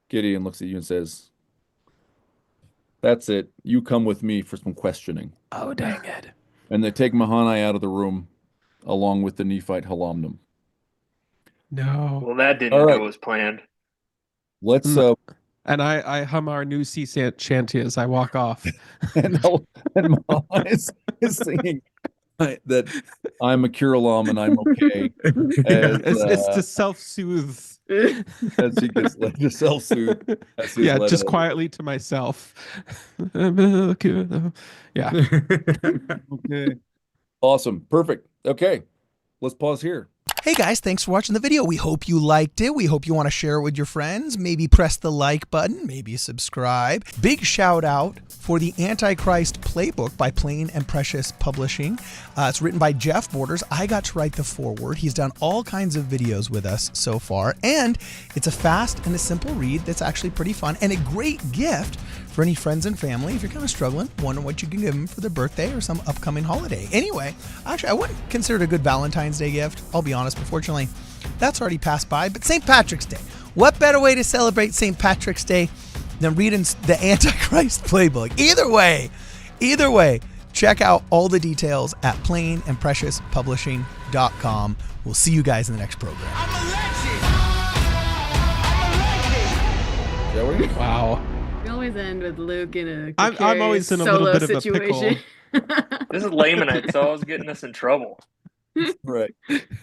Gideon looks at you and says, "That's it. You come with me for some questioning." Oh, dang it. And they take Mahani out of the room along with the Nephite Halamnum. No. Well, that didn't All right. go as planned. Let's And I hum our new sea shanty as I walk off. and Mahani is singing that I'm a Kiralam and I'm okay. It's to self-soothe. As he gets let to self-soothe. Yeah, just quietly to myself. Yeah. Okay. Awesome. Perfect. Okay. Let's pause here. Hey guys, thanks for watching the video. We hope you liked it. We hope you want to share it with your friends. Maybe press the like button, maybe subscribe. Big shout out for the Antichrist Playbook by Plain and Precious Publishing. It's written by Jeff Borders. I got to write the foreword. He's done all kinds of videos with us so far. And it's a fast and a simple read that's actually pretty fun and a great gift for any friends and family if you're kind of struggling, wondering what you can give them for their birthday or some upcoming holiday. Anyway, actually, I wouldn't consider it a good Valentine's Day gift. I'll be honest, unfortunately, that's already passed by. But St. Patrick's Day, what better way to celebrate St. Patrick's Day than reading the Antichrist Playbook? Either way, check out all the details at plainandpreciouspublishing.com. We'll see you guys in the next program. Shall we? Wow. We always end with Luke in a I'm always in a little solo bit of a situation. This is Lamanite, so I was getting us in trouble. Right.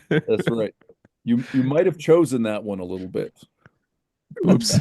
That's right. You might have chosen that one a little bit. Oops.